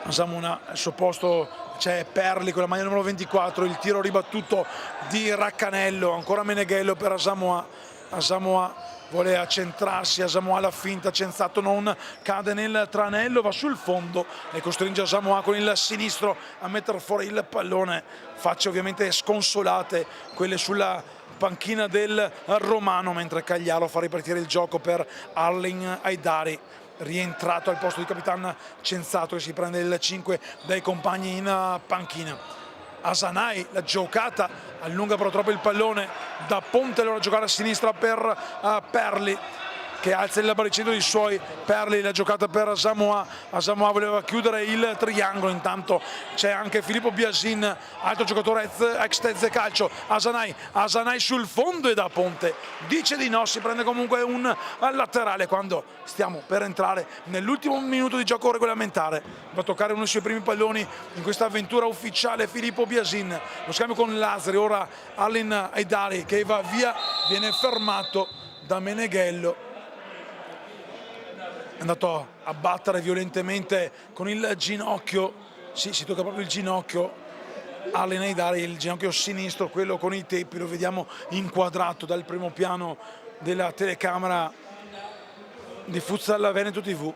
Asamoah al suo posto c'è Perli con la maglia numero 24, il tiro ribattuto di Raccanello, ancora Meneghello per Asamoah. Asamoah vuole accentrarsi, Asamoah la finta, Censato non cade nel tranello, va sul fondo e costringe Asamoah con il sinistro a mettere fuori il pallone. Facce ovviamente sconsolate quelle sulla panchina del Romano, mentre Cagliaro fa ripartire il gioco per Arlin Haidari, rientrato al posto di Capitan Censato che si prende il 5 dai compagni in panchina. Asanai, la giocata, allunga però troppo il pallone, da Ponte allora a giocare a sinistra per Perli che alza il baricentro dei suoi. Perli, la giocata per Asamoah, Asamoah voleva chiudere il triangolo, intanto c'è anche Filippo Biasin, altro giocatore ex Tezze Calcio. Asanai sul fondo e da Ponte dice di no, si prende comunque un laterale quando stiamo per entrare nell'ultimo minuto di gioco regolamentare. Va a toccare uno dei suoi primi palloni in questa avventura ufficiale Filippo Biasin, lo scambio con Lasri, ora Arlin Haidari che va via, viene fermato da Meneghello. È andato a battere violentemente con il ginocchio, sì, si tocca proprio il ginocchio Arlin Haidari, il ginocchio sinistro, quello con i teppi, lo vediamo inquadrato dal primo piano della telecamera di Futsal Veneto TV.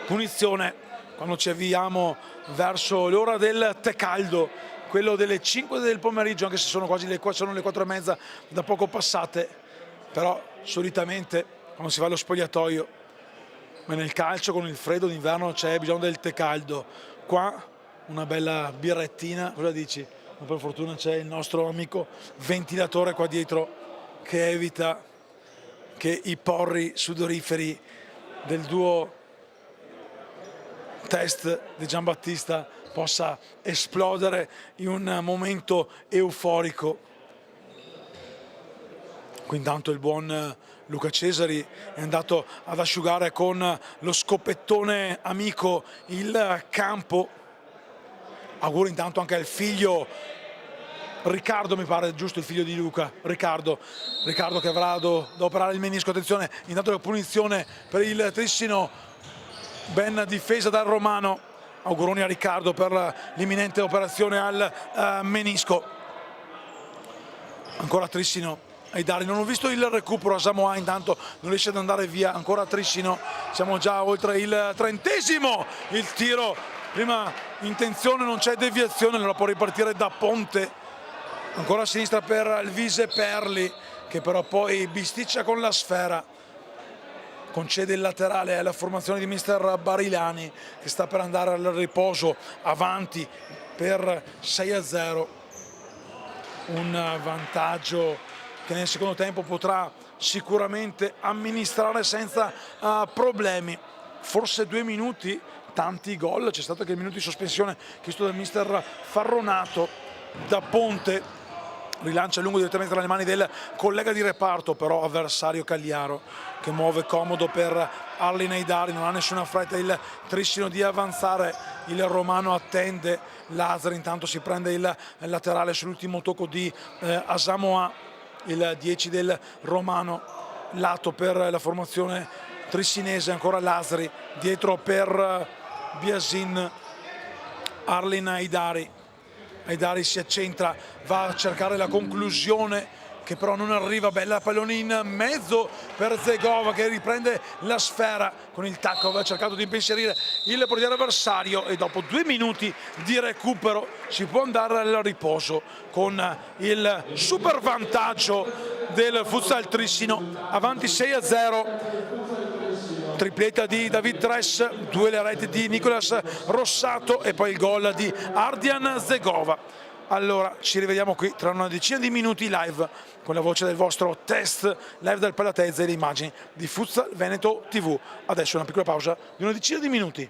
Punizione quando ci avviamo verso l'ora del tè caldo, quello delle 5 del pomeriggio, anche se sono quasi le 4:30 da poco passate, però solitamente quando si va allo spogliatoio, ma nel calcio con il freddo d'inverno c'è bisogno del tè caldo. Qua una bella birrettina, cosa dici? Ma per fortuna c'è il nostro amico ventilatore qua dietro che evita che i porri sudoriferi del duo test di Giambattista possa esplodere in un momento euforico. Qui intanto il buon Luca Cesari è andato ad asciugare con lo scoppettone amico il campo. Auguro intanto anche al figlio Riccardo, mi pare giusto il figlio di Luca, Riccardo che avrà da operare il menisco. Attenzione, intanto la punizione per il Trissino, ben difesa dal Romano. Auguroni a Riccardo per l'imminente operazione al menisco. Ancora Trissino Haidari, non ho visto il recupero, Asamoah intanto non riesce ad andare via, ancora Trissino, siamo già oltre il 30°, il tiro, prima intenzione, non c'è deviazione, allora può ripartire da Ponte, ancora a sinistra per il Vise Perli, che però poi bisticcia con la sfera, concede il laterale alla formazione di mister Barilani, che sta per andare al riposo, avanti per 6-0, un vantaggio che nel secondo tempo potrà sicuramente amministrare senza problemi. Forse 2 minuti, tanti gol, c'è stato anche il minuto di sospensione chiesto dal mister Farronato. Da Ponte rilancia lungo direttamente tra le mani del collega di reparto, però avversario Cagliaro che muove comodo per Arlin Haidari, non ha nessuna fretta il Trissino di avanzare, il romano attende, Lazzari intanto si prende il laterale sull'ultimo tocco di Asamoah, il 10 del romano, lato per la formazione trissinese, ancora Lazzari, dietro per Biasin, Arlin Haidari. Haidari si accentra, va a cercare la conclusione che però non arriva, bella pallone in mezzo per Zegova che riprende la sfera con il tacco, aveva cercato di impensierire il portiere avversario e dopo 2 minuti di recupero si può andare al riposo con il super vantaggio del Futsal Trissino, avanti 6-0. Tripletta di David Tres, 2 le reti di Nicolas Rossato e poi il gol di Ardian Zegova. Allora ci rivediamo qui tra una decina di minuti live con la voce del vostro test live del Palatezza e le immagini di Futsal Veneto TV. Adesso una piccola pausa di una decina di minuti.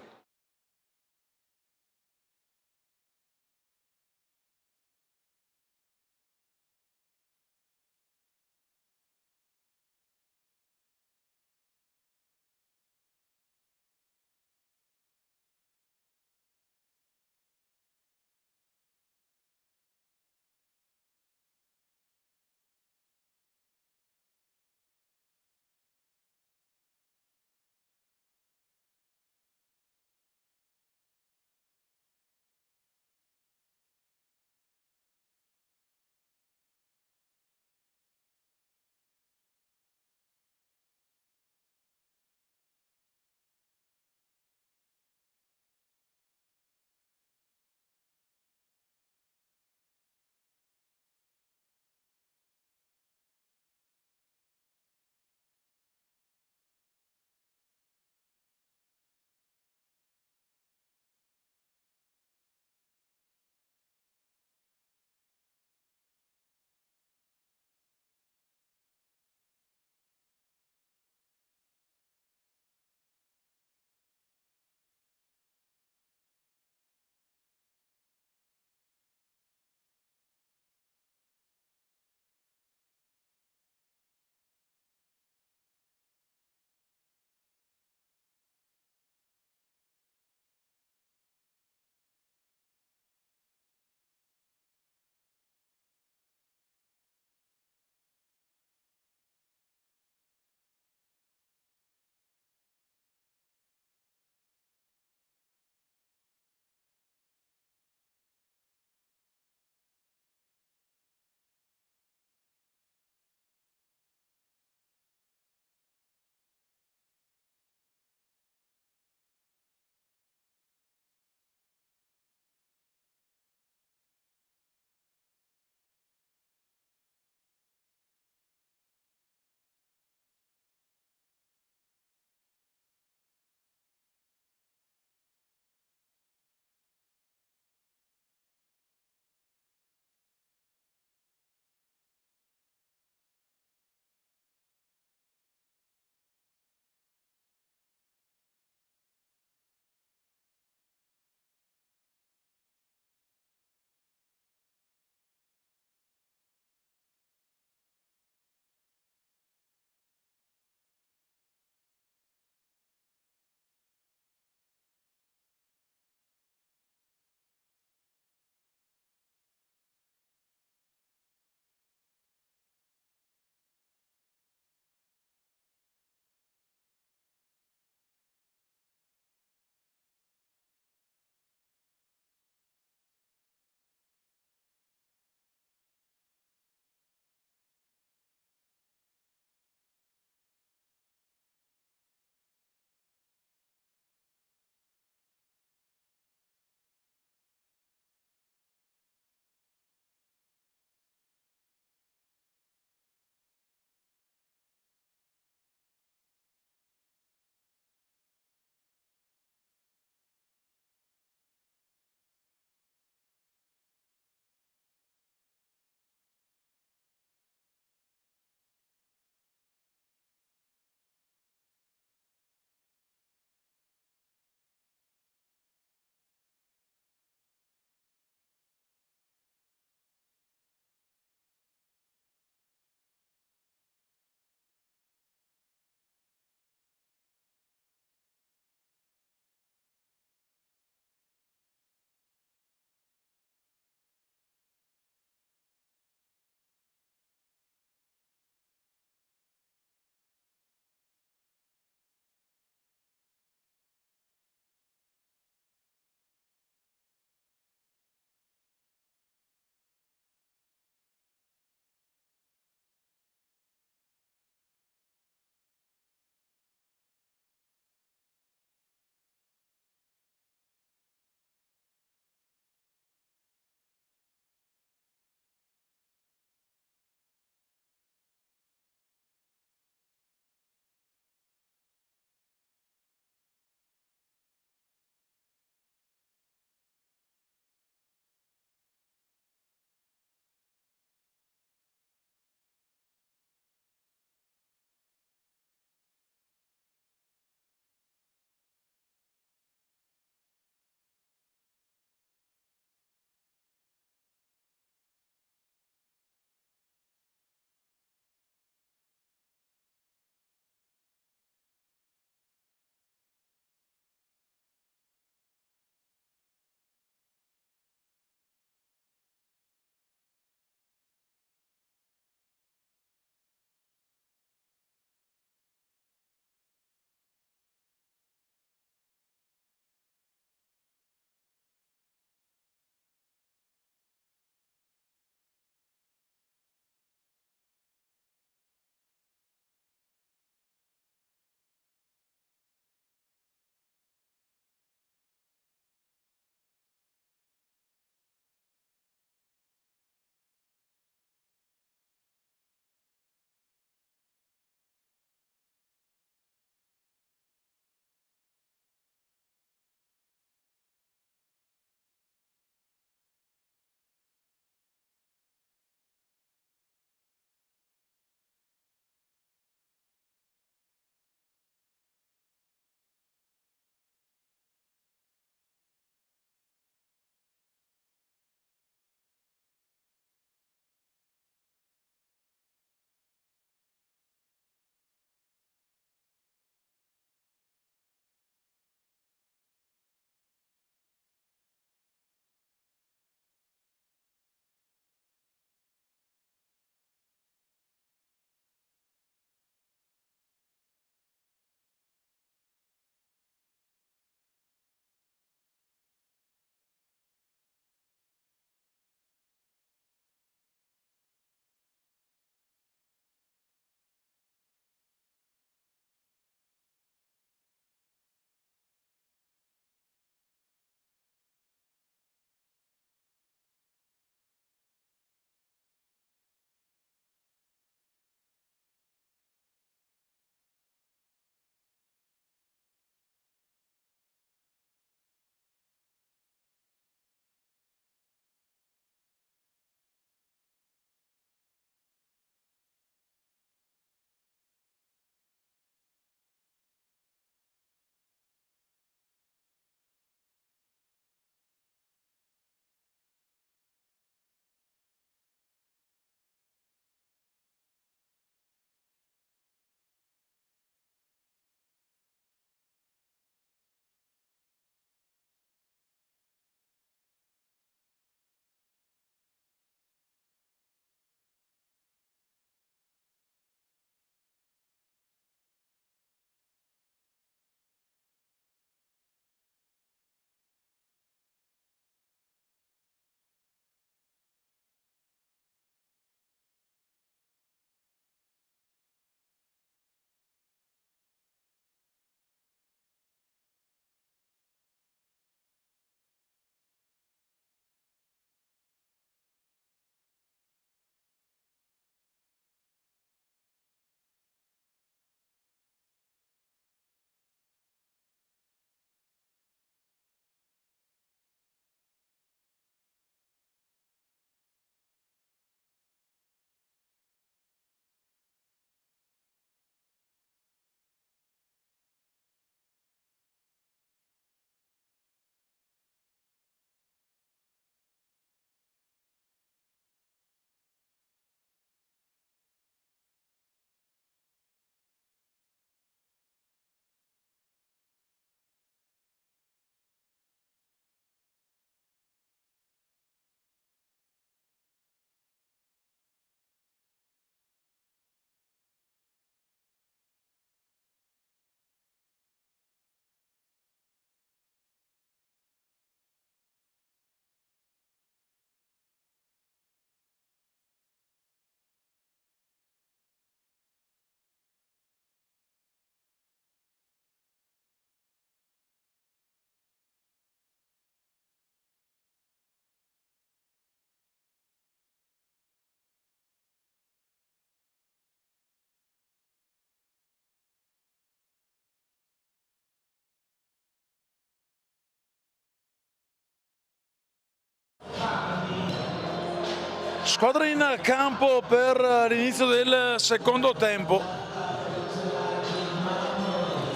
Squadra in campo per l'inizio del secondo tempo.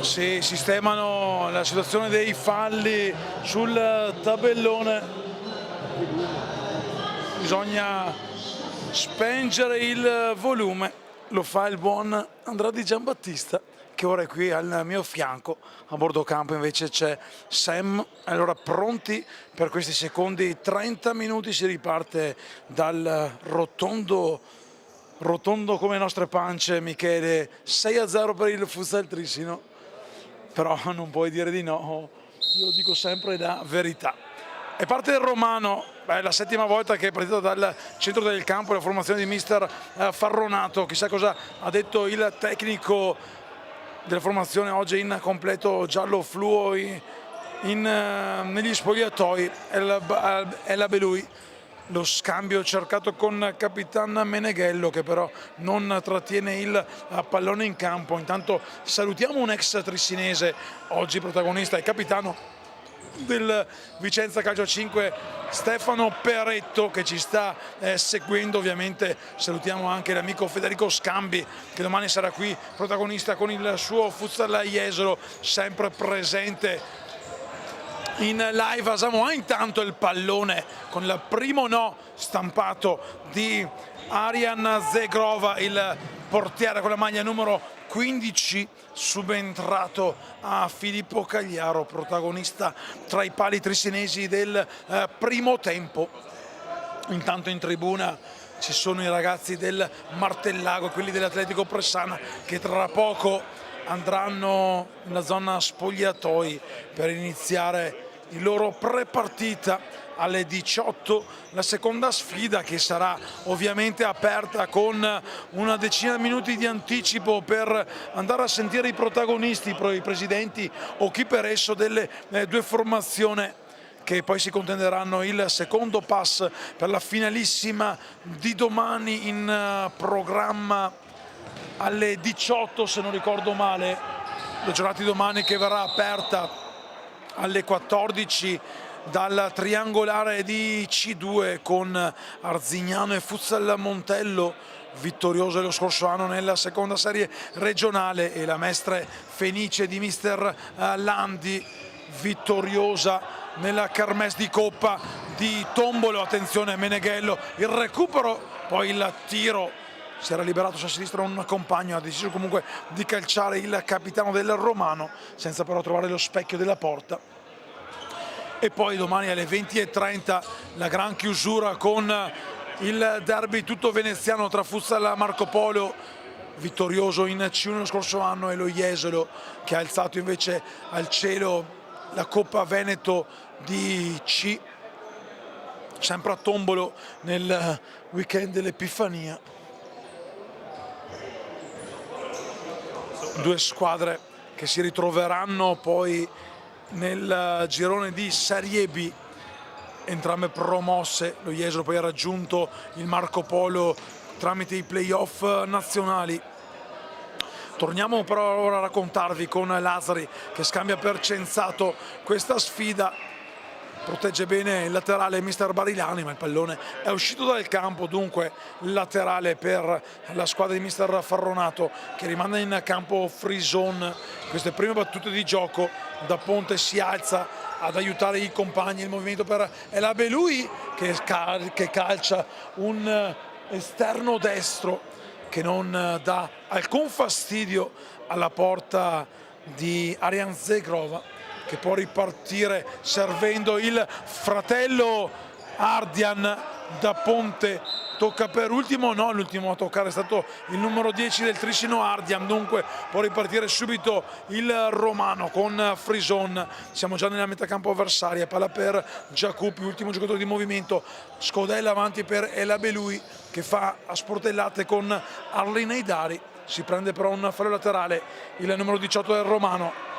Si sistemano la situazione dei falli sul tabellone. Bisogna spengere il volume. Lo fa il buon Andrea Di Giambattista, che ora è qui al mio fianco. A bordo campo invece c'è Sam. Allora, pronti per questi secondi 30 minuti, si riparte dal rotondo come le nostre pance, Michele. 6-0 per il Futsal Trissino, però non puoi dire di no, io dico sempre la verità. E parte il Romano, è la settima volta che è partita dal centro del campo la formazione di mister Farronato. Chissà cosa ha detto il tecnico della formazione oggi in completo giallo fluo negli spogliatoi. È la Belui, lo scambio cercato con Capitan Meneghello, che però non trattiene il pallone in campo. Intanto salutiamo un ex trissinese, oggi protagonista e capitano del Vicenza Calcio 5, Stefano Peretto, che ci sta seguendo. Ovviamente salutiamo anche l'amico Federico Scambi, che domani sarà qui protagonista con il suo Futsal Jesolo, sempre presente in live a Samoa. Intanto il pallone con il primo no stampato di Arian Zegrova, il portiere con la maglia numero 15, subentrato a Filippo Cagliaro, protagonista tra i pali trissinesi del primo tempo. Intanto in tribuna ci sono i ragazzi del Martellago, quelli dell'Atletico Pressana, che tra poco andranno nella zona spogliatoi per iniziare il loro pre-partita. Alle 18 la seconda sfida, che sarà ovviamente aperta con una decina di minuti di anticipo per andare a sentire i protagonisti, i presidenti o chi per esso delle due formazioni, che poi si contenderanno il secondo pass per la finalissima di domani, in programma alle 18 se non ricordo male. La giornata di domani, che verrà aperta alle 14 dal triangolare di C2 con Arzignano e Futsal Montello, vittorioso lo scorso anno nella seconda serie regionale, e la Mestre Fenice di mister Landi, vittoriosa nella Kermesse di Coppa di Tombolo. Attenzione Meneghello, il recupero, poi il tiro, si era liberato sulla sinistra un compagno, ha deciso comunque di calciare il capitano del Romano senza però trovare lo specchio della porta. E poi domani alle 20:30 la gran chiusura con il derby tutto veneziano tra Futsal Marco Polo, vittorioso in C1 lo scorso anno, e lo Jesolo, che ha alzato invece al cielo la Coppa Veneto di C, sempre a Tombolo nel weekend dell'Epifania. Due squadre che si ritroveranno poi nel girone di Serie B, entrambe promosse. Lo Jesolo poi ha raggiunto il Marco Polo tramite i playoff nazionali. Torniamo però ora a raccontarvi con Lazzari, che scambia per Cenzato questa sfida. Protegge bene il laterale mister Barilani, ma il pallone è uscito dal campo, dunque laterale per la squadra di mister Farronato, che rimanda in campo Frison. Queste prime battute di gioco, da Ponte si alza ad aiutare i compagni, il movimento per la Belui, che calcia un esterno destro che non dà alcun fastidio alla porta di Arian Zegrova, che può ripartire servendo il fratello Ardian. Da Ponte tocca per ultimo, no, l'ultimo a toccare è stato il numero 10 del Trissino Ardian, dunque può ripartire subito il Romano con Frison. Siamo già nella metà campo avversaria, palla per Giacupi, ultimo giocatore di movimento, scodella avanti per Ela Belui, che fa a sportellate con Arlene Eidari, si prende però un fallo laterale il numero 18 del Romano.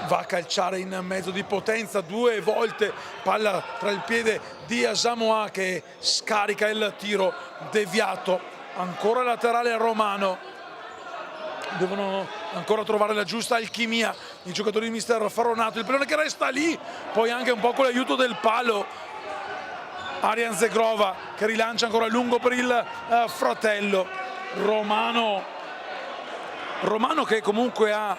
Va a calciare in mezzo di potenza due volte, palla tra il piede di Asamoah, che scarica il tiro deviato. Ancora laterale al Romano, devono ancora trovare la giusta alchimia i giocatori di mister Farronato. Il pallone che resta lì, poi anche un po' con l'aiuto del palo Arjan Zegrova che rilancia ancora a lungo per il fratello Romano che comunque ha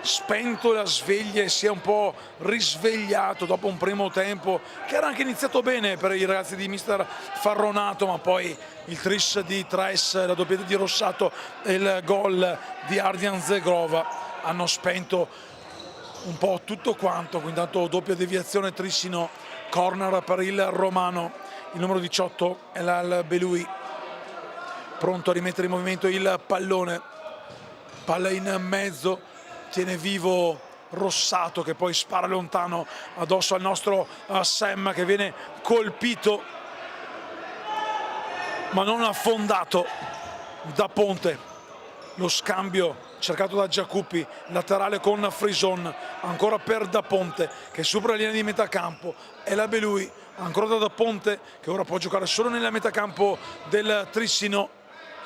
spento la sveglia e si è un po' risvegliato dopo un primo tempo che era anche iniziato bene per i ragazzi di mister Farronato, ma poi il tris di Tres, la doppietta di Rossato e il gol di Arjan Zegrova hanno spento un po' tutto quanto. Quindi intanto doppia deviazione Trissino, corner per il Romano, il numero 18 è l'Al-Beloui pronto a rimettere in movimento il pallone, palla in mezzo, tiene vivo Rossato che poi spara lontano addosso al nostro Sam che viene colpito ma non affondato da Ponte. Lo scambio cercato da Giacuppi, laterale con Frison, ancora per Da Ponte che supera la linea di metacampo, e la Belui ancora da Ponte che ora può giocare solo nella metacampo del Trissino.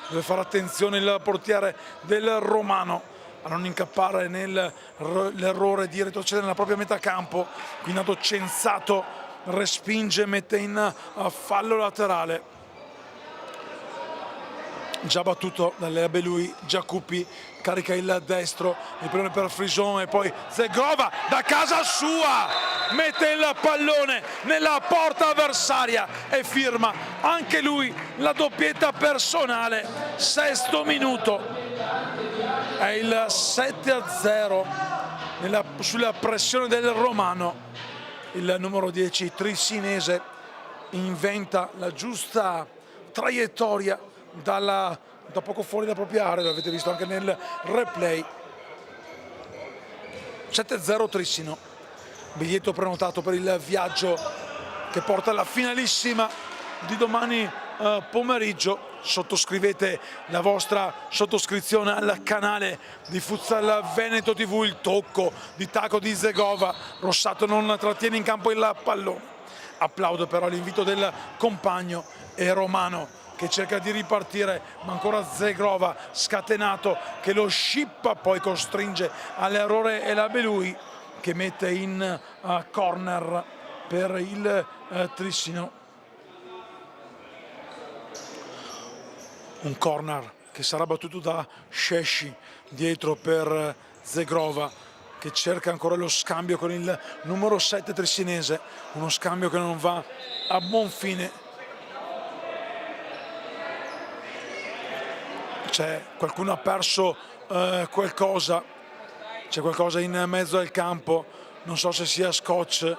Deve fare attenzione il portiere del Romano a non incappare nell'errore di retrocedere nella propria metacampo. Quindi andato Censato, respinge, mette in fallo laterale. Già battuto dalle Belui, Giacuppi carica il destro, il pallone per Frison e poi Zegrova da casa sua mette il pallone nella porta avversaria e firma anche lui la doppietta personale. Sesto minuto, è il 7-0 sulla pressione del Romano. Il numero 10 trissinese inventa la giusta traiettoria da poco fuori dalla propria area, l'avete visto anche nel replay. 7-0 Trissino, biglietto prenotato per il viaggio che porta alla finalissima di domani pomeriggio. Sottoscrivete la vostra sottoscrizione al canale di Futsal Veneto TV. Il tocco di tacco di Zegrova, Rossato non trattiene in campo il pallone. Applaudo però l'invito del compagno e Romano che cerca di ripartire, ma ancora Zegrova scatenato che lo scippa, poi costringe all'errore e la Belui che mette in corner per il Trissino. Un corner che sarà battuto da Scesci dietro per Zegrova che cerca ancora lo scambio con il numero 7 trissinese, uno scambio che non va a buon fine. Qualcuno ha perso qualcosa, c'è qualcosa in mezzo al campo, non so se sia scotch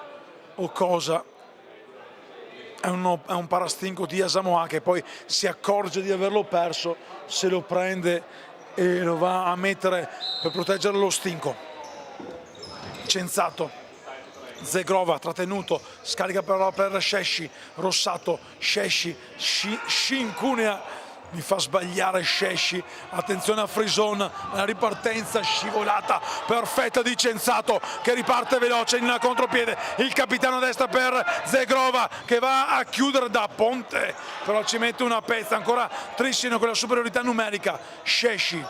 o cosa. È un parastinco di Asamoah che poi si accorge di averlo perso, se lo prende e lo va a mettere per proteggere lo stinco. Censato, Zegrova trattenuto, scarica però per Scesci, Rossato, Scesci, Scincunea mi fa sbagliare Scesci, attenzione a Frison, la ripartenza scivolata perfetta di Censato che riparte veloce in contropiede, il capitano a destra per Zegrova che va a chiudere Da Ponte, però ci mette una pezza, ancora Trissino con la superiorità numerica. Scesci,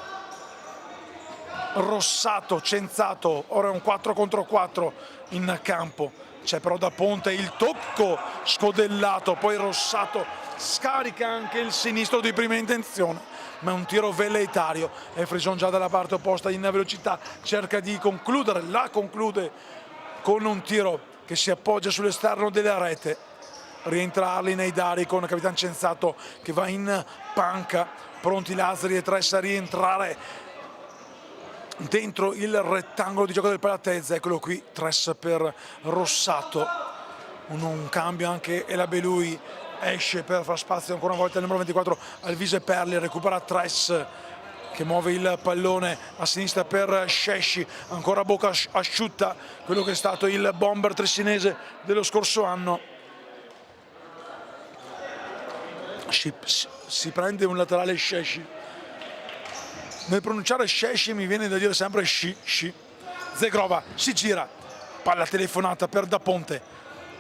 Rossato, Censato, ora è un 4 contro 4 in campo, c'è però Da Ponte, il tocco scodellato, poi Rossato scarica anche il sinistro di prima intenzione, ma è un tiro velleitario e Frison già dalla parte opposta in velocità cerca di concludere, la conclude con un tiro che si appoggia sull'esterno della rete. Rientra Arlin Eidari con il capitano Censato che va in panca, pronti Lazzari e Tres a rientrare dentro il rettangolo di gioco del Palatezza. Eccolo qui, Tres per Rossato, un cambio anche e la Belui esce per far spazio ancora una volta il numero 24 Alvise Perli, recupera Tres che muove il pallone a sinistra per Scesci, ancora a bocca asciutta quello che è stato il bomber trissinese dello scorso anno. Si prende un laterale Scesci, nel pronunciare Scesci mi viene da dire sempre sci. Zegrova si gira, palla telefonata per Da Ponte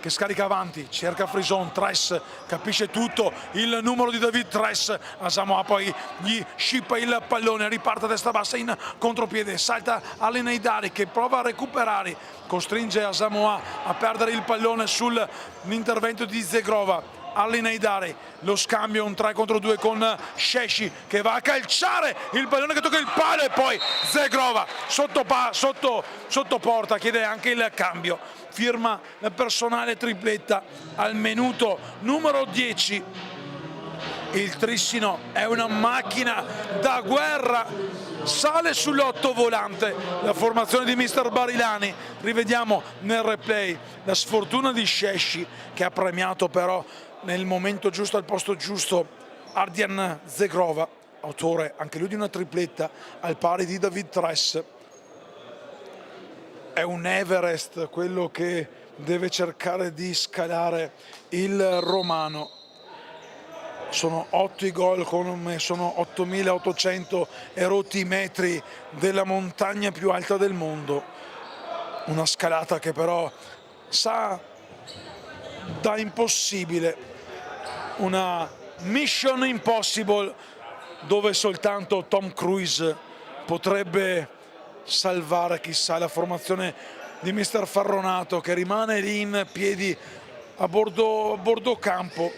che scarica avanti, cerca Frison, Tres capisce tutto, il numero di David Tres, Asamoah poi gli scippa il pallone, riparte a destra bassa in contropiede, salta Arlin Eidari che prova a recuperare costringe Asamoah a perdere il pallone sull'intervento di Zegrova. Arlen Haydari, lo scambio un 3 contro 2 con Sheshi che va a calciare il pallone che tocca il palo e poi Zegrova sotto porta, chiede anche il cambio, firma la personale tripletta al minuto numero 10. Il Trissino è una macchina da guerra, sale sull'ottovolante la formazione di mister Barilani. Rivediamo nel replay la sfortuna di Sheshi che ha premiato però nel momento giusto al posto giusto Ardian Zegrova, autore anche lui di una tripletta al pari di David Tress. È un Everest quello che deve cercare di scalare il romano. Sono 8 i gol, come sono 8.800 erotti metri della montagna più alta del mondo. Una scalata che però sa da impossibile, una mission impossible dove soltanto Tom Cruise potrebbe salvare, chissà, la formazione di mister Farronato che rimane lì in piedi a bordo campo.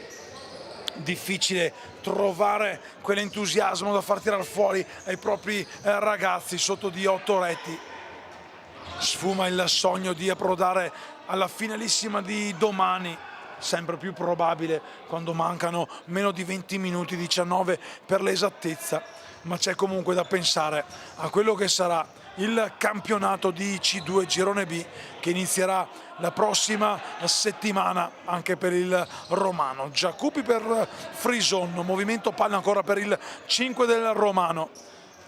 Difficile trovare quell'entusiasmo da far tirare fuori ai propri ragazzi sotto di 8 reti. Sfuma il sogno di approdare alla finalissima di domani, sempre più probabile quando mancano meno di 20 minuti, 19 per l'esattezza, ma c'è comunque da pensare a quello che sarà il campionato di C2 Girone B che inizierà la prossima settimana anche per il romano. Giacupi per Frison, movimento palla ancora per il 5 del romano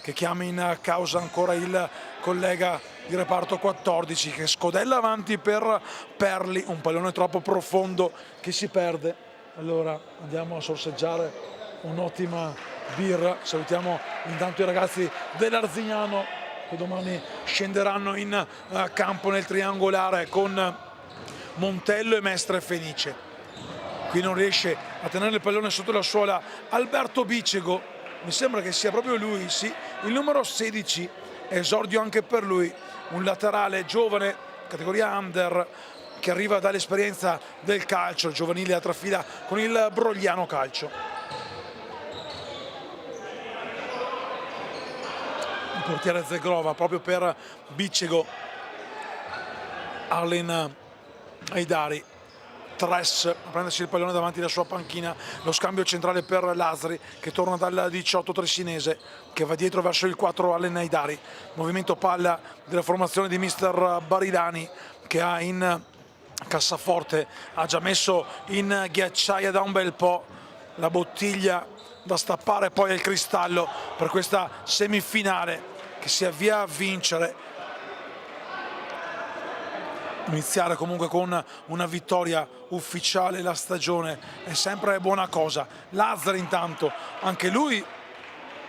che chiama in causa ancora il collega di reparto 14 che scodella avanti per Perli, un pallone troppo profondo che si perde. Allora andiamo a sorseggiare un'ottima birra, salutiamo intanto i ragazzi dell'Arzignano che domani scenderanno in campo nel triangolare con Montello e Mestre Fenice. Qui non riesce a tenere il pallone sotto la suola Alberto Bicego, mi sembra che sia proprio lui, sì, il numero 16, esordio anche per lui, un laterale giovane, categoria under, che arriva dall'esperienza del calcio giovanile a trafila con il Brogliano Calcio. Il portiere Zegrova proprio per Bicego. Arlen Haydari, Tress a prendersi il pallone davanti alla sua panchina, lo scambio centrale per Lasri che torna dal 18 tressinese che va dietro verso il 4 Arlen Haydari, movimento palla della formazione di mister Barilani che ha in cassaforte, ha già messo in ghiacciaia da un bel po' la bottiglia da stappare poi al cristallo per questa semifinale che si avvia a vincere. Iniziare comunque con una vittoria ufficiale la stagione è sempre buona cosa. Lazzari intanto, anche lui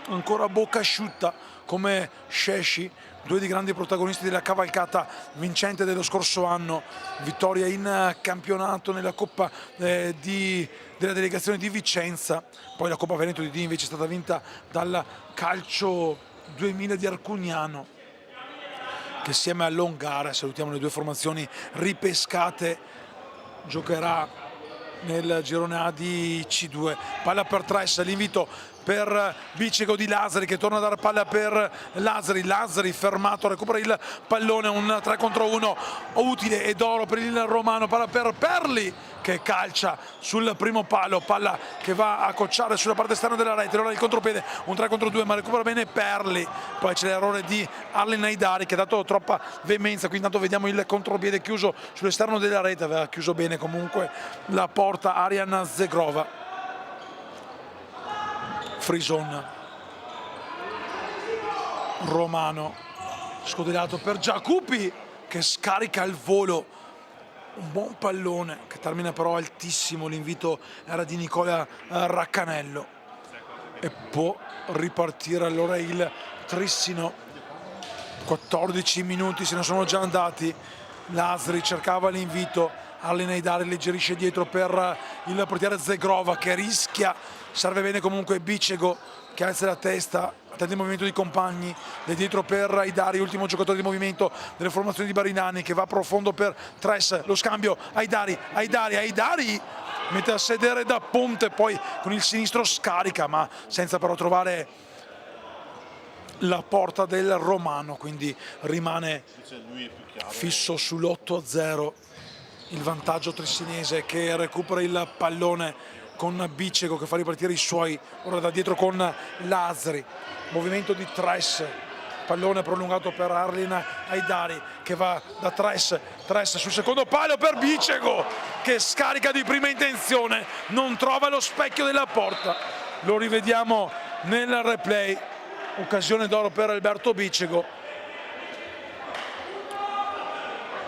ancora a bocca asciutta come Sheshi, due dei grandi protagonisti della cavalcata vincente dello scorso anno, vittoria in campionato nella Coppa della delegazione di Vicenza, poi la Coppa Veneto di D invece è stata vinta dal Calcio 2000 di Arcugnano che assieme a Longare, salutiamo le due formazioni ripescate, giocherà nel girone A di C2. Palla per Tress, l'invito per Bicego di Lasri che torna a dare palla per Lasri fermato, recupera il pallone, un 3 contro 1 utile ed oro per il romano, palla per Perli che calcia sul primo palo, palla che va a cocciare sulla parte esterna della rete, allora il contropiede, un 3 contro 2 ma recupera bene Perli, poi c'è l'errore di Arlen Haydari che ha dato troppa veemenza, qui intanto vediamo il contropiede chiuso sull'esterno della rete, aveva chiuso bene comunque la porta Ardian Zegrova. Frison, romano, scodellato per Giacupi che scarica al volo, un buon pallone che termina però altissimo, l'invito era di Nicola Raccanello e può ripartire allora il Trissino. 14 minuti se ne sono già andati, Lasri cercava l'invito, Arlen Haydari alleggerisce dietro per il portiere Zegrova che rischia serve bene comunque Bicego che alza la testa, attende il movimento di compagni, da dietro per Haidari, ultimo giocatore di movimento delle formazioni di Barinani, che va profondo per Tres, lo scambio Haidari mette a sedere da Ponte, poi con il sinistro scarica ma senza però trovare la porta del Romano, quindi rimane fisso sull'8-0 il vantaggio trissinese, che recupera il pallone con Bicego che fa ripartire i suoi, ora da dietro con Lazzari, movimento di Tres, pallone prolungato per Arlin Haidari che va da Tres sul secondo palo per Bicego che scarica di prima intenzione, non trova lo specchio della porta, lo rivediamo nel replay, occasione d'oro per Alberto Bicego.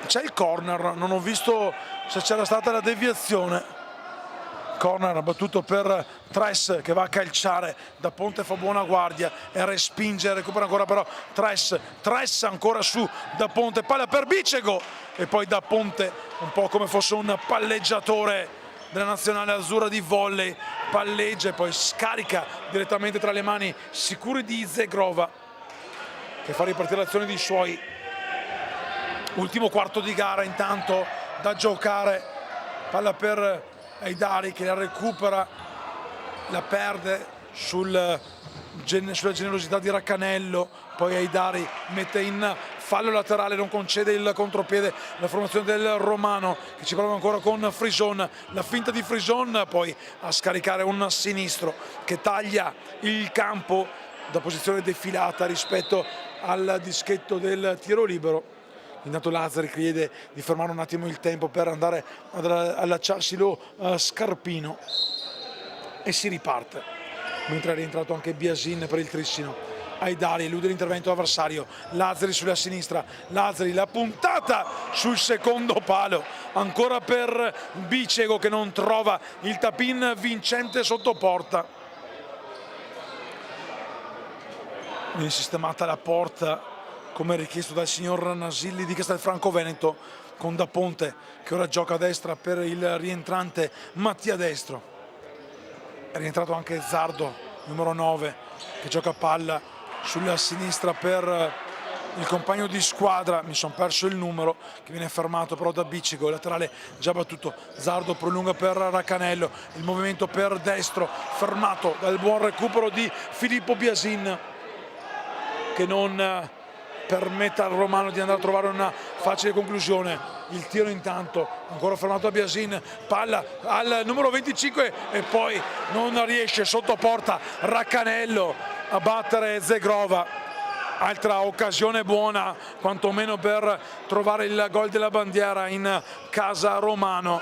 C'è il corner, non ho visto se c'era stata la deviazione. Corner battuto per Tres che va a calciare, da Ponte fa buona guardia e respinge, recupera ancora però Tres ancora su da Ponte, palla per Bicego e poi da Ponte un po' come fosse un palleggiatore della nazionale azzurra di volley, palleggia e poi scarica direttamente tra le mani sicure di Zegrova che fa ripartire l'azione di suoi. Ultimo quarto di gara intanto da giocare, palla per Haidari che la recupera, la perde sulla generosità di Raccanello, poi Haidari mette in fallo laterale, non concede il contropiede la formazione del Romano che ci prova ancora con Frison, la finta di Frison, poi a scaricare un sinistro che taglia il campo da posizione defilata rispetto al dischetto del tiro libero. Intanto Lazzari chiede di fermare un attimo il tempo per andare ad allacciarsi lo scarpino e si riparte, mentre è rientrato anche Biasin per il Trissino. Haidari elude l'intervento avversario, Lazzari sulla sinistra, Lazzari la puntata sul secondo palo, ancora per Bicego che non trova il tap-in vincente sotto porta. Viene sistemata la porta come richiesto dal signor Nasilli di Castelfranco Veneto, con Da Ponte che ora gioca a destra per il rientrante Mattia Destro. È rientrato anche Zardo, numero 9, che gioca a palla sulla sinistra per il compagno di squadra, mi sono perso il numero, che viene fermato però da Bicego, laterale già battuto. Zardo prolunga per Raccanello, il movimento per Destro, fermato dal buon recupero di Filippo Biasin, che non permette al Romano di andare a trovare una facile conclusione. Il tiro intanto ancora fermato da Biasin, palla al numero 25 e poi non riesce sotto porta Raccanello a battere Zegrova. Altra occasione buona quantomeno per trovare il gol della bandiera in casa Romano.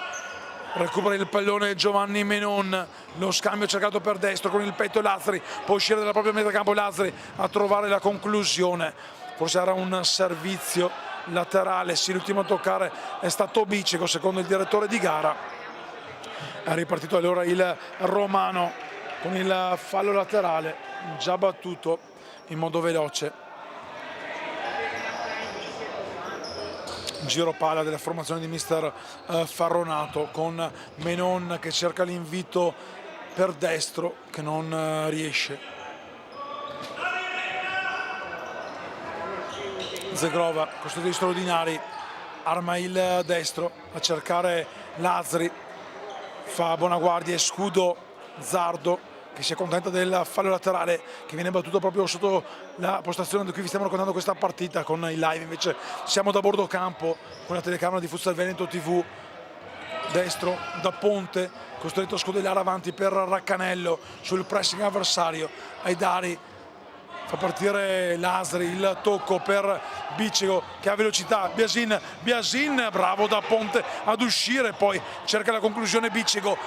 Recupera il pallone Giovanni Menon, lo scambio cercato per Destro con il petto Lazzari, può uscire dalla propria metà campo Lazzari a trovare la conclusione. Forse era un servizio laterale, sì, l'ultimo a toccare è stato Bicego secondo il direttore di gara. È ripartito allora il Romano con il fallo laterale già battuto in modo veloce. Giro palla della formazione di mister Farronato con Menon che cerca l'invito per Destro che non riesce. Zegrova, costruzioni straordinari, arma il destro a cercare Lazzari, fa buona guardia e scudo Zardo che si accontenta del fallo laterale che viene battuto proprio sotto la postazione da cui vi stiamo raccontando questa partita con il live. Invece siamo da bordo campo con la telecamera di Futsal Veneto TV. Destro da Ponte, costretto a scodellare avanti per Raccanello sul pressing avversario. Haidari fa partire Lazzari, il tocco per Bicego che ha velocità, Biasin bravo da Ponte ad uscire, poi cerca la conclusione Bicego,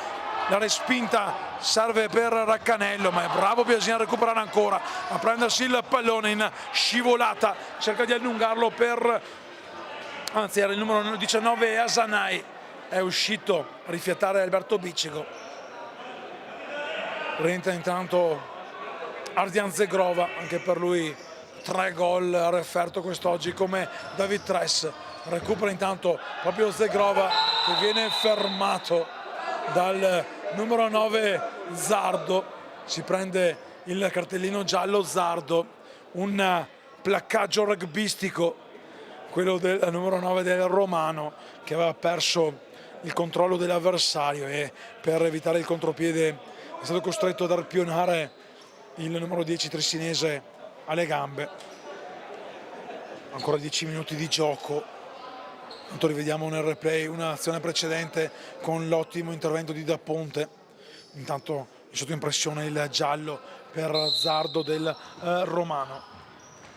la respinta serve per Raccanello ma è bravo Biasin a recuperare ancora, a prendersi il pallone in scivolata, cerca di allungarlo per, anzi era il numero 19 Asanai, è uscito a rifiatare Alberto Bicego. Rientra intanto Ardian Zegrova, anche per lui 3 gol ha referto quest'oggi come David Tres. Recupera intanto proprio Zegrova che viene fermato dal numero 9 Zardo si prende il cartellino giallo. Zardo, un placcaggio rugbyistico, quello del numero 9 del Romano, che aveva perso il controllo dell'avversario e per evitare il contropiede è stato costretto ad arpionare il numero 10 trissinese alle gambe. Ancora 10 minuti di gioco. Tanto rivediamo nel replay un'azione precedente con l'ottimo intervento di Da Ponte. Intanto è sotto impressione il giallo per Zardo del Romano.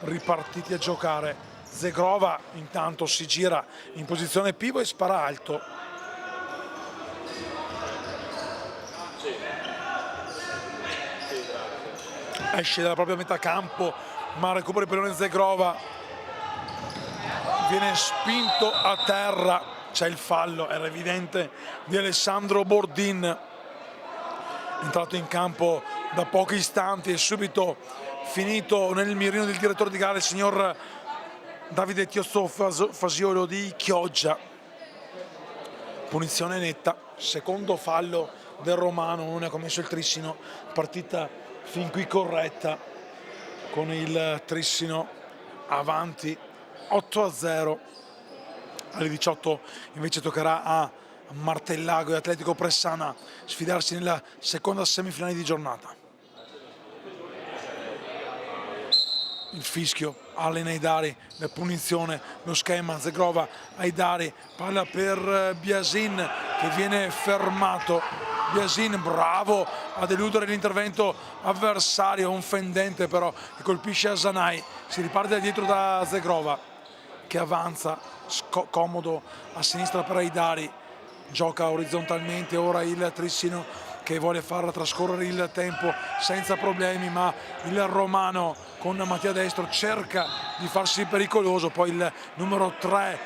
Ripartiti a giocare. Zegrova intanto si gira in posizione pivot e spara alto. Esce dalla propria metà campo, ma recupera il pallone Zegrova. Viene spinto a terra, c'è il fallo, era evidente, di Alessandro Bordin, entrato in campo da pochi istanti e subito finito nel mirino del direttore di gara, il signor Davide Tiozzo Fasiolo di Chioggia. Punizione netta, secondo fallo del Romano, non ne ha commesso il Trissino, partita fin qui corretta con il Trissino avanti 8-0. Alle 18 invece toccherà a Martellago e Atletico Pressana sfidarsi nella seconda semifinale di giornata. Il fischio, Allen Haidari, la punizione, lo schema, Zegrova, Haidari, palla per Biasin che viene fermato. Biasin bravo ad eludere l'intervento avversario, un fendente però che colpisce Asanai. Si riparte da dietro da Zegrova che avanza comodo a sinistra per Haidari, gioca orizzontalmente ora il Trissino che vuole far trascorrere il tempo senza problemi, ma il Romano con Mattia Destro cerca di farsi pericoloso. Poi il numero 3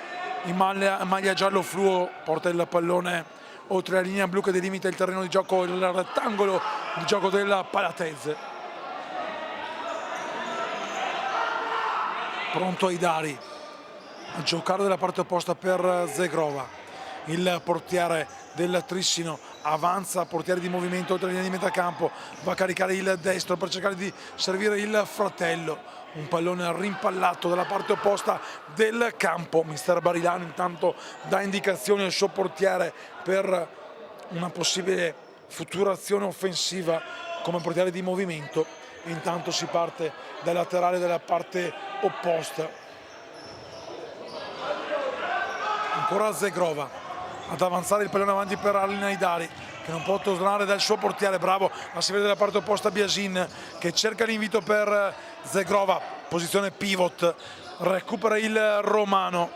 in maglia giallo fluo porta il pallone oltre la linea blu che delimita il terreno di gioco, il rettangolo di gioco della Palatese. Pronto Haidari a giocare dalla parte opposta per Zegrova. Il portiere del Trissino avanza, portiere di movimento oltre la linea di metà campo, va a caricare il destro per cercare di servire il fratello. Un pallone rimpallato dalla parte opposta del campo. Mister Barilano intanto dà indicazioni al suo portiere per una possibile futura azione offensiva come portiere di movimento. Intanto si parte dal laterale della parte opposta. Ancora Zegrova ad avanzare il pallone avanti per Allen Haidari che non può tornare dal suo portiere, bravo a servire dalla parte opposta Biasin che cerca l'invito per Zegrova, posizione pivot, recupera il Romano,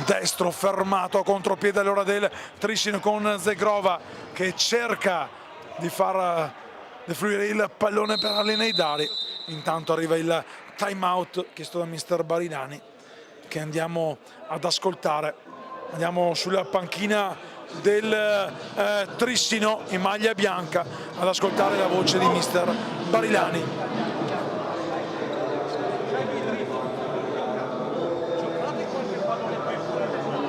destro fermato a contropiede all'ora del Trissino con Zegrova che cerca di far defluire il pallone per Allen Haidari. Intanto arriva il time out chiesto da mister Barilani che andiamo ad ascoltare. Andiamo sulla panchina del Trissino in maglia bianca ad ascoltare la voce di mister Barilani. Giocate qualche pallone più,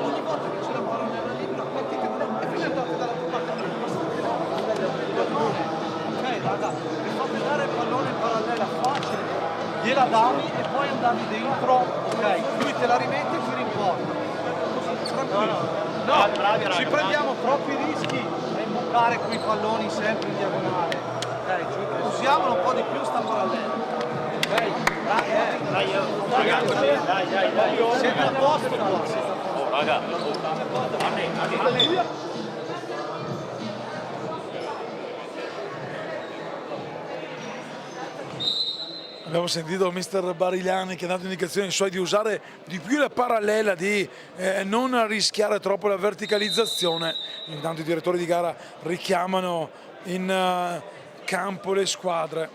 ogni volta che c'è la palla nella libera mettete una e poi andate dalla parte pallone. Ok raga, vi fate dare il pallone in parallela facile, gliela davi e poi andavi dentro, ok, lui te la rimette e tiri in porta. Tranquillo. No, ci prendiamo troppi rischi a imbucare quei palloni sempre in diagonale. Ok, usiamolo un po' di più sta parallela. Ok, dai. Siete a posto qua. Raga. Abbiamo sentito mister Barilani che ha dato indicazioni ai suoi di usare di più la parallela, di non rischiare troppo la verticalizzazione. Intanto i direttori di gara richiamano in campo le squadre.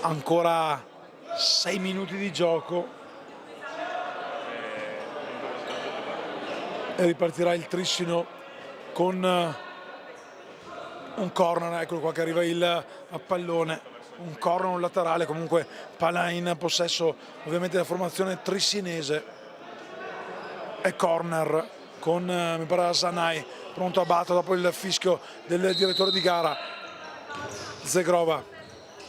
Ancora 6 minuti di gioco e ripartirà il Trissino con un corner, eccolo qua che arriva il pallone, un corner, un laterale, comunque palla in possesso ovviamente della formazione trissinese e corner con mi pare Asanaj pronto a battere dopo il fischio del direttore di gara. Zegrova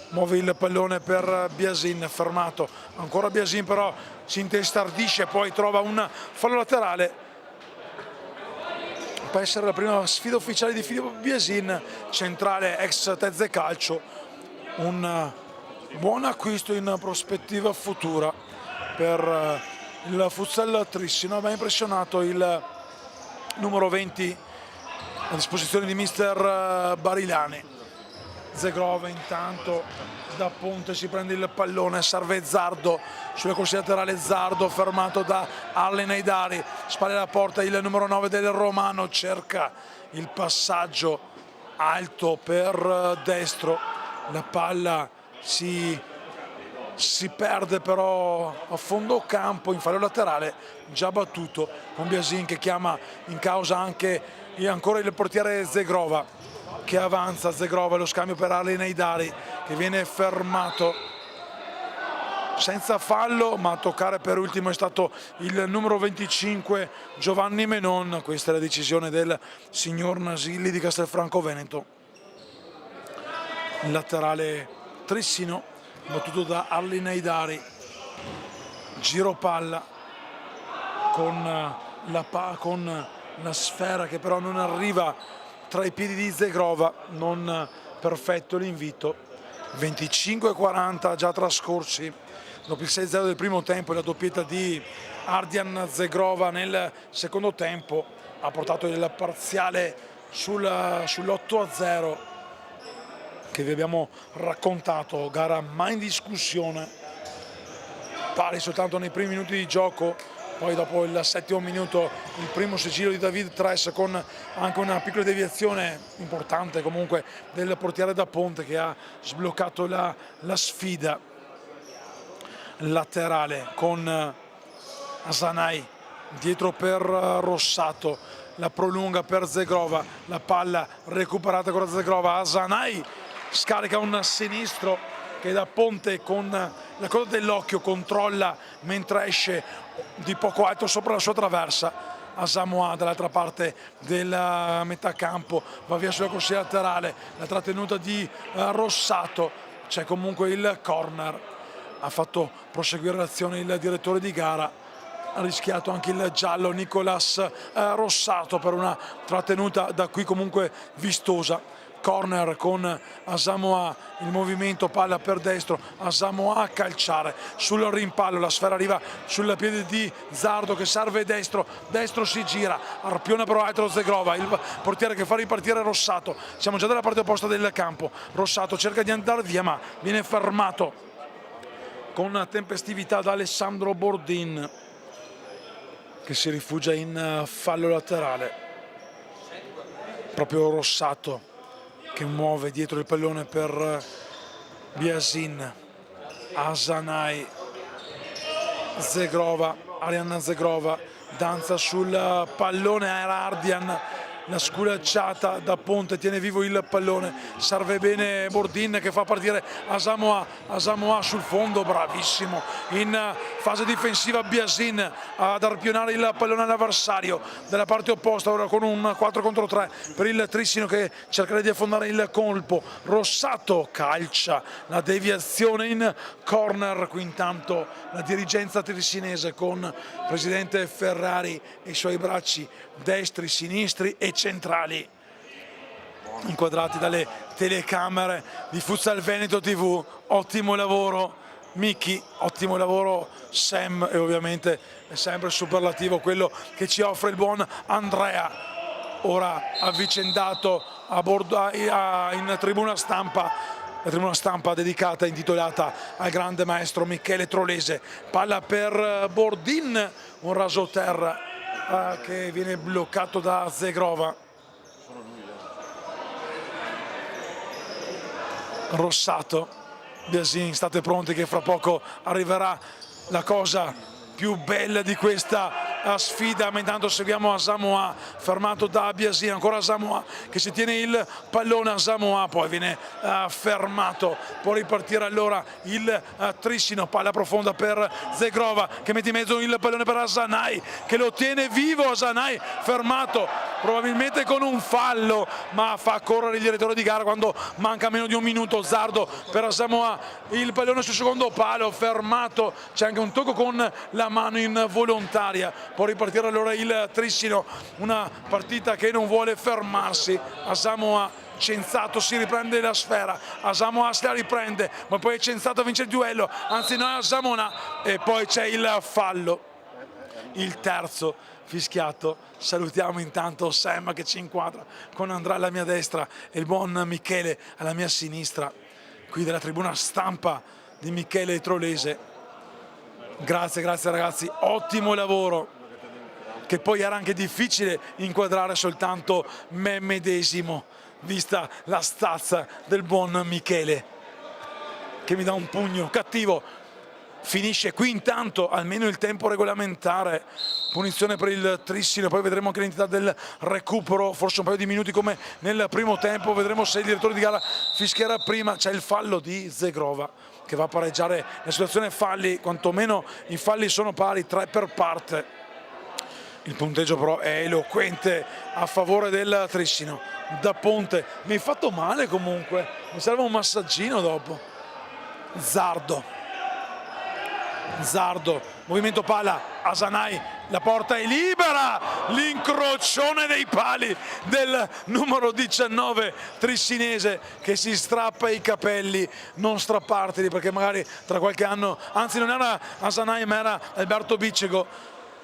muove il pallone per Biasin, fermato, ancora Biasin però si intestardisce, poi trova un fallo laterale. Può essere la prima sfida ufficiale di Filippo Biasin, centrale ex Tezze Calcio, un buon acquisto in prospettiva futura per il futsal Trissino. Mi ha impressionato il numero 20 a disposizione di mister Barilani. Zegrova intanto da Ponte si prende il pallone, serve Zardo sulla corsia laterale, Zardo fermato da Arlen Haidari, spalle alla porta il numero 9 del Romano, cerca il passaggio alto per destro, la palla si perde però a fondo campo in fallo laterale già battuto, con Biasin che chiama in causa anche ancora il portiere Zegrova, che avanza. Zegrova, lo scambio per Arlen Haidari che viene fermato senza fallo, ma a toccare per ultimo è stato il numero 25 Giovanni Menon. Questa è la decisione del signor Nasilli di Castelfranco Veneto. Il laterale Trissino battuto da Arlen Haidari, giro palla con la sfera che però non arriva tra i piedi di Zegrova, non perfetto l'invito. 25:40 già trascorsi dopo il 6-0 del primo tempo, e la doppietta di Ardian Zegrova nel secondo tempo ha portato il parziale sull'8-0 che vi abbiamo raccontato. Gara mai in discussione, pari soltanto nei primi minuti di gioco. Poi dopo il 7° minuto il primo sigillo di David Tress, con anche una piccola deviazione importante comunque del portiere da Ponte che ha sbloccato la sfida. Laterale con Asanaj dietro per Rossato, la prolunga per Zegrova, la palla recuperata con Zegrova, Asanaj scarica un sinistro che da Ponte con la coda dell'occhio controlla mentre esce di poco alto sopra la sua traversa. Asamoah dall'altra parte della metà campo va via sulla corsia laterale, la trattenuta di Rossato, c'è comunque il corner. Ha fatto proseguire l'azione il direttore di gara, ha rischiato anche il giallo Nicolas Rossato per una trattenuta da qui comunque vistosa. Corner con Asamoah, il movimento, palla per destro, Asamoah a calciare sul rimpallo, la sfera arriva sul piede di Zardo che serve destro si gira, arpiona però altro Zegrova, il portiere che fa ripartire Rossato. Siamo già dalla parte opposta del campo, Rossato cerca di andare via ma viene fermato con tempestività da Alessandro Bordin che si rifugia in fallo laterale. Proprio Rossato che muove dietro il pallone per Biasin, Asanaj, Zegrova, Ardian Zegrova danza sul pallone, era Ardian, la sculacciata da Ponte, tiene vivo il pallone, serve bene Bordin che fa partire Asamoah sul fondo, bravissimo in fase difensiva Biasin ad arpionare il pallone all'avversario dalla parte opposta, ora con un 4 contro 3 per il Trissino che cercherà di affondare il colpo. Rossato calcia la deviazione in corner, qui intanto la dirigenza trissinese con presidente Ferrari e i suoi bracci destri, sinistri e centrali inquadrati dalle telecamere di Futsal Veneto TV. Ottimo lavoro Miki, ottimo lavoro Sam, e ovviamente è sempre superlativo quello che ci offre il buon Andrea, ora avvicendato a bordo in tribuna stampa, la tribuna stampa dedicata, intitolata al grande maestro Michele Trolese. Palla per Bordin, un rasoterra che viene bloccato da Zegrova. Rossato, Biasin, state pronti che fra poco arriverà la cosa più bella di questa sfida, ma intanto seguiamo Asamoah fermato da Biasi, ancora Asamoah che si tiene il pallone, Asamoah poi viene fermato, può ripartire allora il Trissino, palla profonda per Zegrova che mette in mezzo il pallone per Asanaj che lo tiene vivo, Asanaj fermato probabilmente con un fallo, ma fa correre il direttore di gara quando manca meno di un minuto. Zardo per Asamoah, il pallone sul secondo palo, fermato, c'è anche un tocco con la mano involontaria, può ripartire allora il Trissino, una partita che non vuole fermarsi. Asamoah Censato si riprende la sfera, Asamoah se la riprende, ma poi è Censato a vincere il duello, anzi no, è Asamoah e poi c'è il fallo, il terzo fischiato. Salutiamo intanto Sam che ci inquadra con Andrea alla mia destra e il buon Michele alla mia sinistra, qui della tribuna stampa di Michele Trolese. Grazie ragazzi, ottimo lavoro, che poi era anche difficile inquadrare soltanto me medesimo, vista la stazza del buon Michele che mi dà un pugno cattivo. Finisce qui intanto almeno il tempo regolamentare, punizione per il Trissino, poi vedremo anche l'entità del recupero, forse un paio di minuti come nel primo tempo, vedremo se il direttore di gara fischierà prima. C'è il fallo di Zegrova che va a pareggiare la situazione falli, quantomeno i falli sono pari, 3 per parte. Il punteggio però è eloquente a favore del Trissino. Da Ponte, mi hai fatto male comunque, mi serve un massaggino dopo. Zardo, movimento palla, Asanaj, la porta è libera, l'incrocione dei pali del numero 19 trissinese che si strappa i capelli, non strapparteli perché magari tra qualche anno, anzi non era Asanaj ma era Alberto Biccego,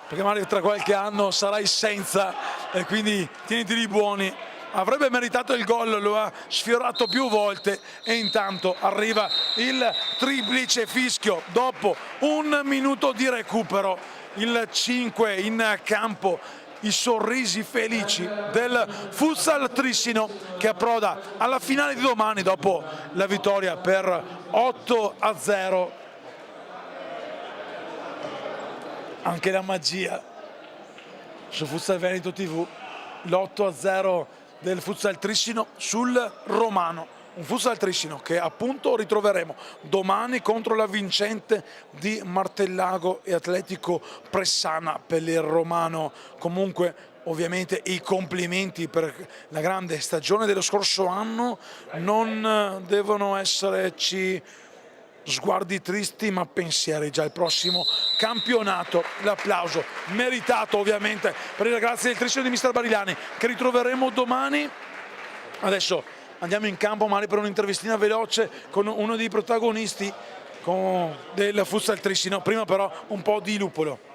perché magari tra qualche anno sarai senza e quindi tieniteli buoni. Avrebbe meritato il gol, lo ha sfiorato più volte e intanto arriva il triplice fischio dopo un minuto di recupero, il 5 in campo, i sorrisi felici del Futsal Trissino che approda alla finale di domani dopo la vittoria per 8-0. Anche la magia su Futsal Veneto TV, l'8-0 del Futsal Trissino sul Romano, un Futsal Trissino che appunto ritroveremo domani contro la vincente di Martellago e Atletico Pressana per il Romano. Comunque ovviamente i complimenti per la grande stagione dello scorso anno, non devono esserci sguardi tristi ma pensieri già al prossimo campionato. L'applauso meritato ovviamente per i ragazzi del Trissino di Mister Barigliani che ritroveremo domani. Adesso andiamo in campo magari per un'intervistina veloce con uno dei protagonisti del Futsal Trissino, prima però un po' di Lupolo.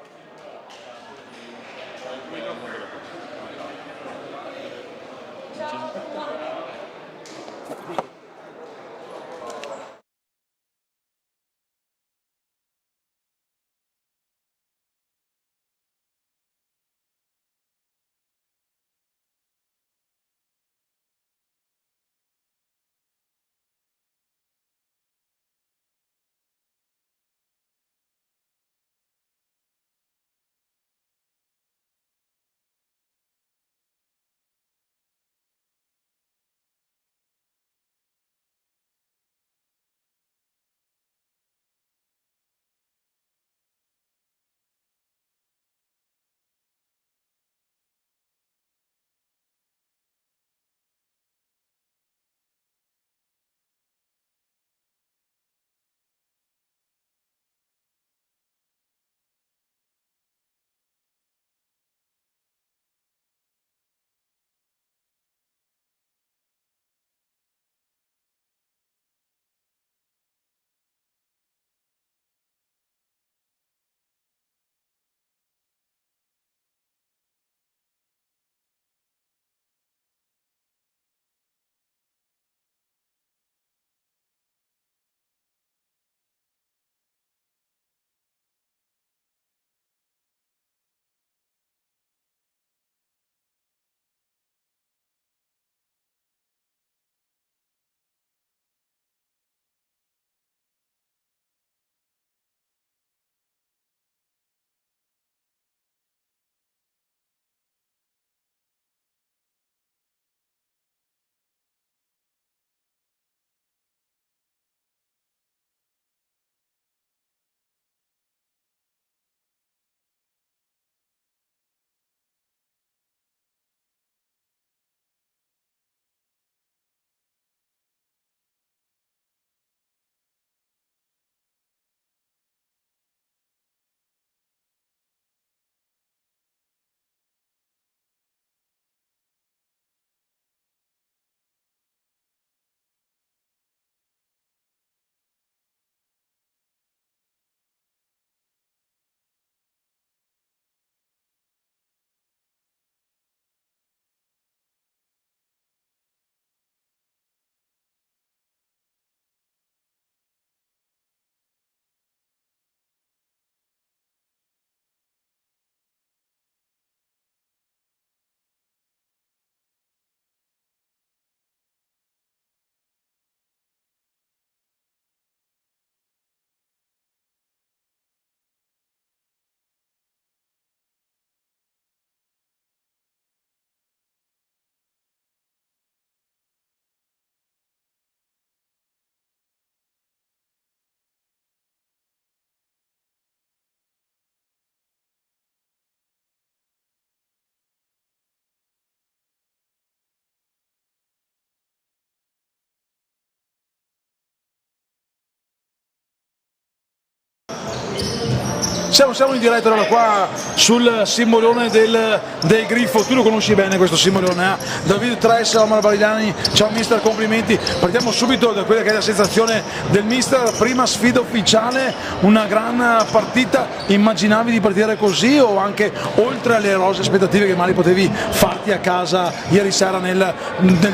Siamo in diretta allora qua sul simbolone del Grifo, tu lo conosci bene questo simbolone, David Tres, Omar Barilani, ciao mister, complimenti. Partiamo subito da quella che è la sensazione del mister, prima sfida ufficiale, una gran partita, immaginavi di partire così o anche oltre alle rose aspettative che magari potevi farti a casa ieri sera nel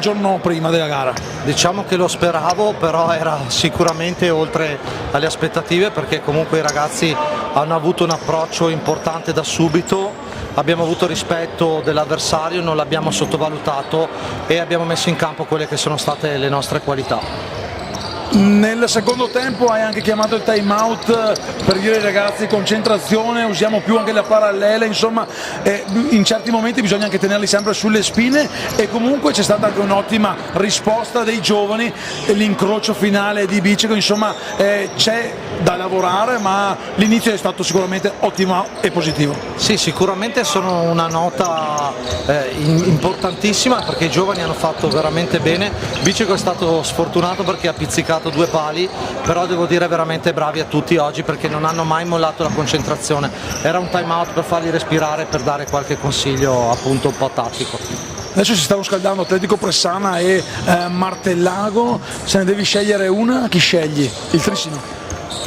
giorno prima della gara? Diciamo che lo speravo, però era sicuramente oltre alle aspettative, perché comunque i ragazzi hanno avuto un approccio importante da subito, abbiamo avuto rispetto dell'avversario, non l'abbiamo sottovalutato e abbiamo messo in campo quelle che sono state le nostre qualità. Nel secondo tempo hai anche chiamato il time out per dire ai ragazzi concentrazione, usiamo più anche la parallela, insomma in certi momenti bisogna anche tenerli sempre sulle spine e comunque c'è stata anche un'ottima risposta dei giovani, l'incrocio finale di Bicego, insomma c'è da lavorare ma l'inizio è stato sicuramente ottimo e positivo. Sì, sicuramente sono una nota importantissima perché i giovani hanno fatto veramente bene. Bicego è stato sfortunato perché ha pizzicato 2 pali, però devo dire veramente bravi a tutti oggi perché non hanno mai mollato la concentrazione. Era un time out per farli respirare, per dare qualche consiglio appunto un po' tattico. Adesso si stanno scaldando Atletico Pressana e Martellago, se ne devi scegliere una, chi scegli? Il Trissino?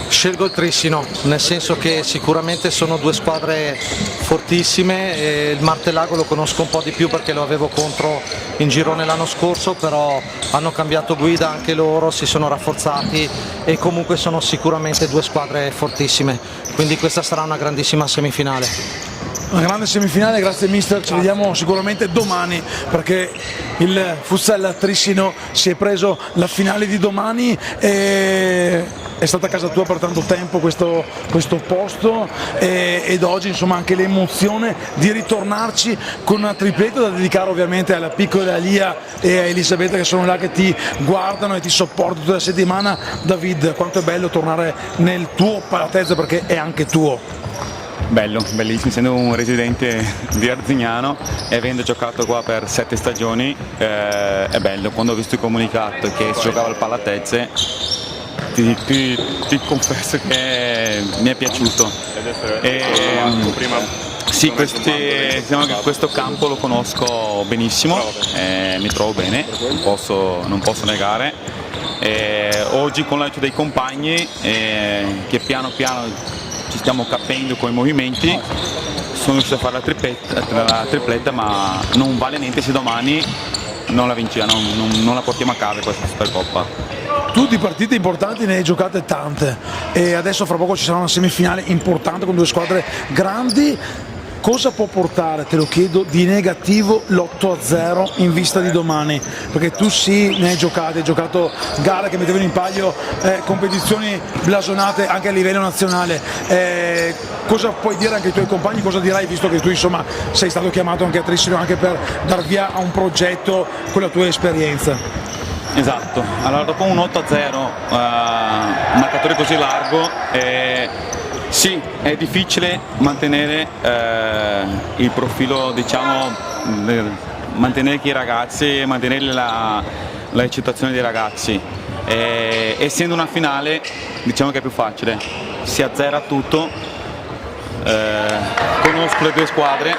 Scelgo il Trissino, nel senso che sicuramente sono 2 squadre fortissime e il Martellago lo conosco un po' di più perché lo avevo contro in girone l'anno scorso, però hanno cambiato guida anche loro, si sono rafforzati e comunque sono sicuramente 2 squadre fortissime, quindi questa sarà una grandissima semifinale. Una grande semifinale, grazie mister, ci vediamo sicuramente domani perché il Futsal Trissino si è preso la finale di domani e è stata a casa tua per tanto tempo questo posto ed oggi insomma anche l'emozione di ritornarci con una tripletta da dedicare ovviamente alla piccola Lia e a Elisabetta che sono là che ti guardano e ti supportano tutta la settimana. David, quanto è bello tornare nel tuo Palatezza perché è anche tuo. Bello, bellissimo, essendo un residente di Arzignano e avendo giocato qua per 7 stagioni, è bello. Quando ho visto il comunicato che si giocava al Palatezze ti confesso che mi è piaciuto. Sì, questo campo lo conosco benissimo, mi trovo bene, non posso negare. Oggi con l'aiuto dei compagni che piano piano ci stiamo capendo con i movimenti, sono riuscito a fare la tripletta, ma non vale niente se domani non la vinciamo, non la portiamo a casa questa Supercoppa. Tu di partite importanti ne hai giocate tante e adesso fra poco ci sarà una semifinale importante con 2 squadre grandi. Cosa può portare, te lo chiedo, di negativo l'8-0 in vista di domani? Perché tu sì, ne hai giocato gare che mettevano in palio competizioni blasonate anche a livello nazionale. Cosa puoi dire anche ai tuoi compagni? Cosa dirai visto che tu insomma sei stato chiamato anche a Trissino anche per dar via a un progetto con la tua esperienza? Esatto, allora dopo un 8-0, un marcatore così largo, sì, è difficile mantenere il profilo, diciamo, mantenere i ragazzi e mantenere l'eccitazione dei ragazzi. Essendo una finale, diciamo che è più facile, si azzera tutto, conosco le 2 squadre,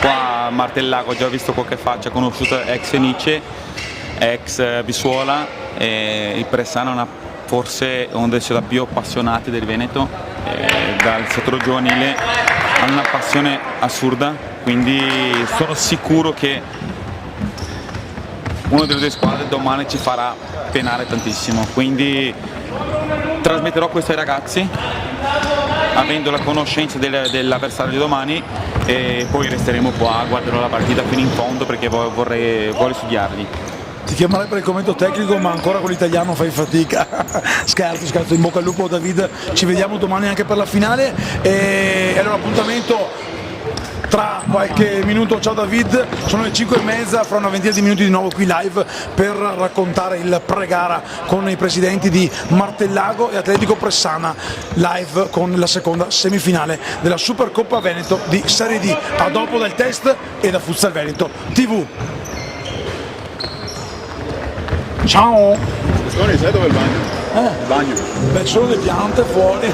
qua a Martellago ho già visto qualche faccia, conosciuto ex Fenice, ex Bisuola, il Pressana forse uno dei più appassionati del Veneto, dal settore giovanile hanno una passione assurda, quindi sono sicuro che una delle 2 squadre domani ci farà penare tantissimo, quindi trasmetterò questo ai ragazzi avendo la conoscenza dell'avversario di domani e poi resteremo qua, guarderò la partita fino in fondo perché voglio studiarli. Ti chiamerei per il commento tecnico ma ancora con l'italiano fai fatica. Scherzo, in bocca al lupo David, ci vediamo domani anche per la finale e allora appuntamento tra qualche minuto. Ciao David, sono le 5:30, fra una ventina di minuti di nuovo qui live per raccontare il pre-gara con i presidenti di Martellago e Atletico Pressana, live con la seconda semifinale della Supercoppa Veneto di Serie D. A dopo del test e da Futsal Veneto TV. Ciao! Sai dove è il bagno? Il bagno. Beh, sono le piante fuori.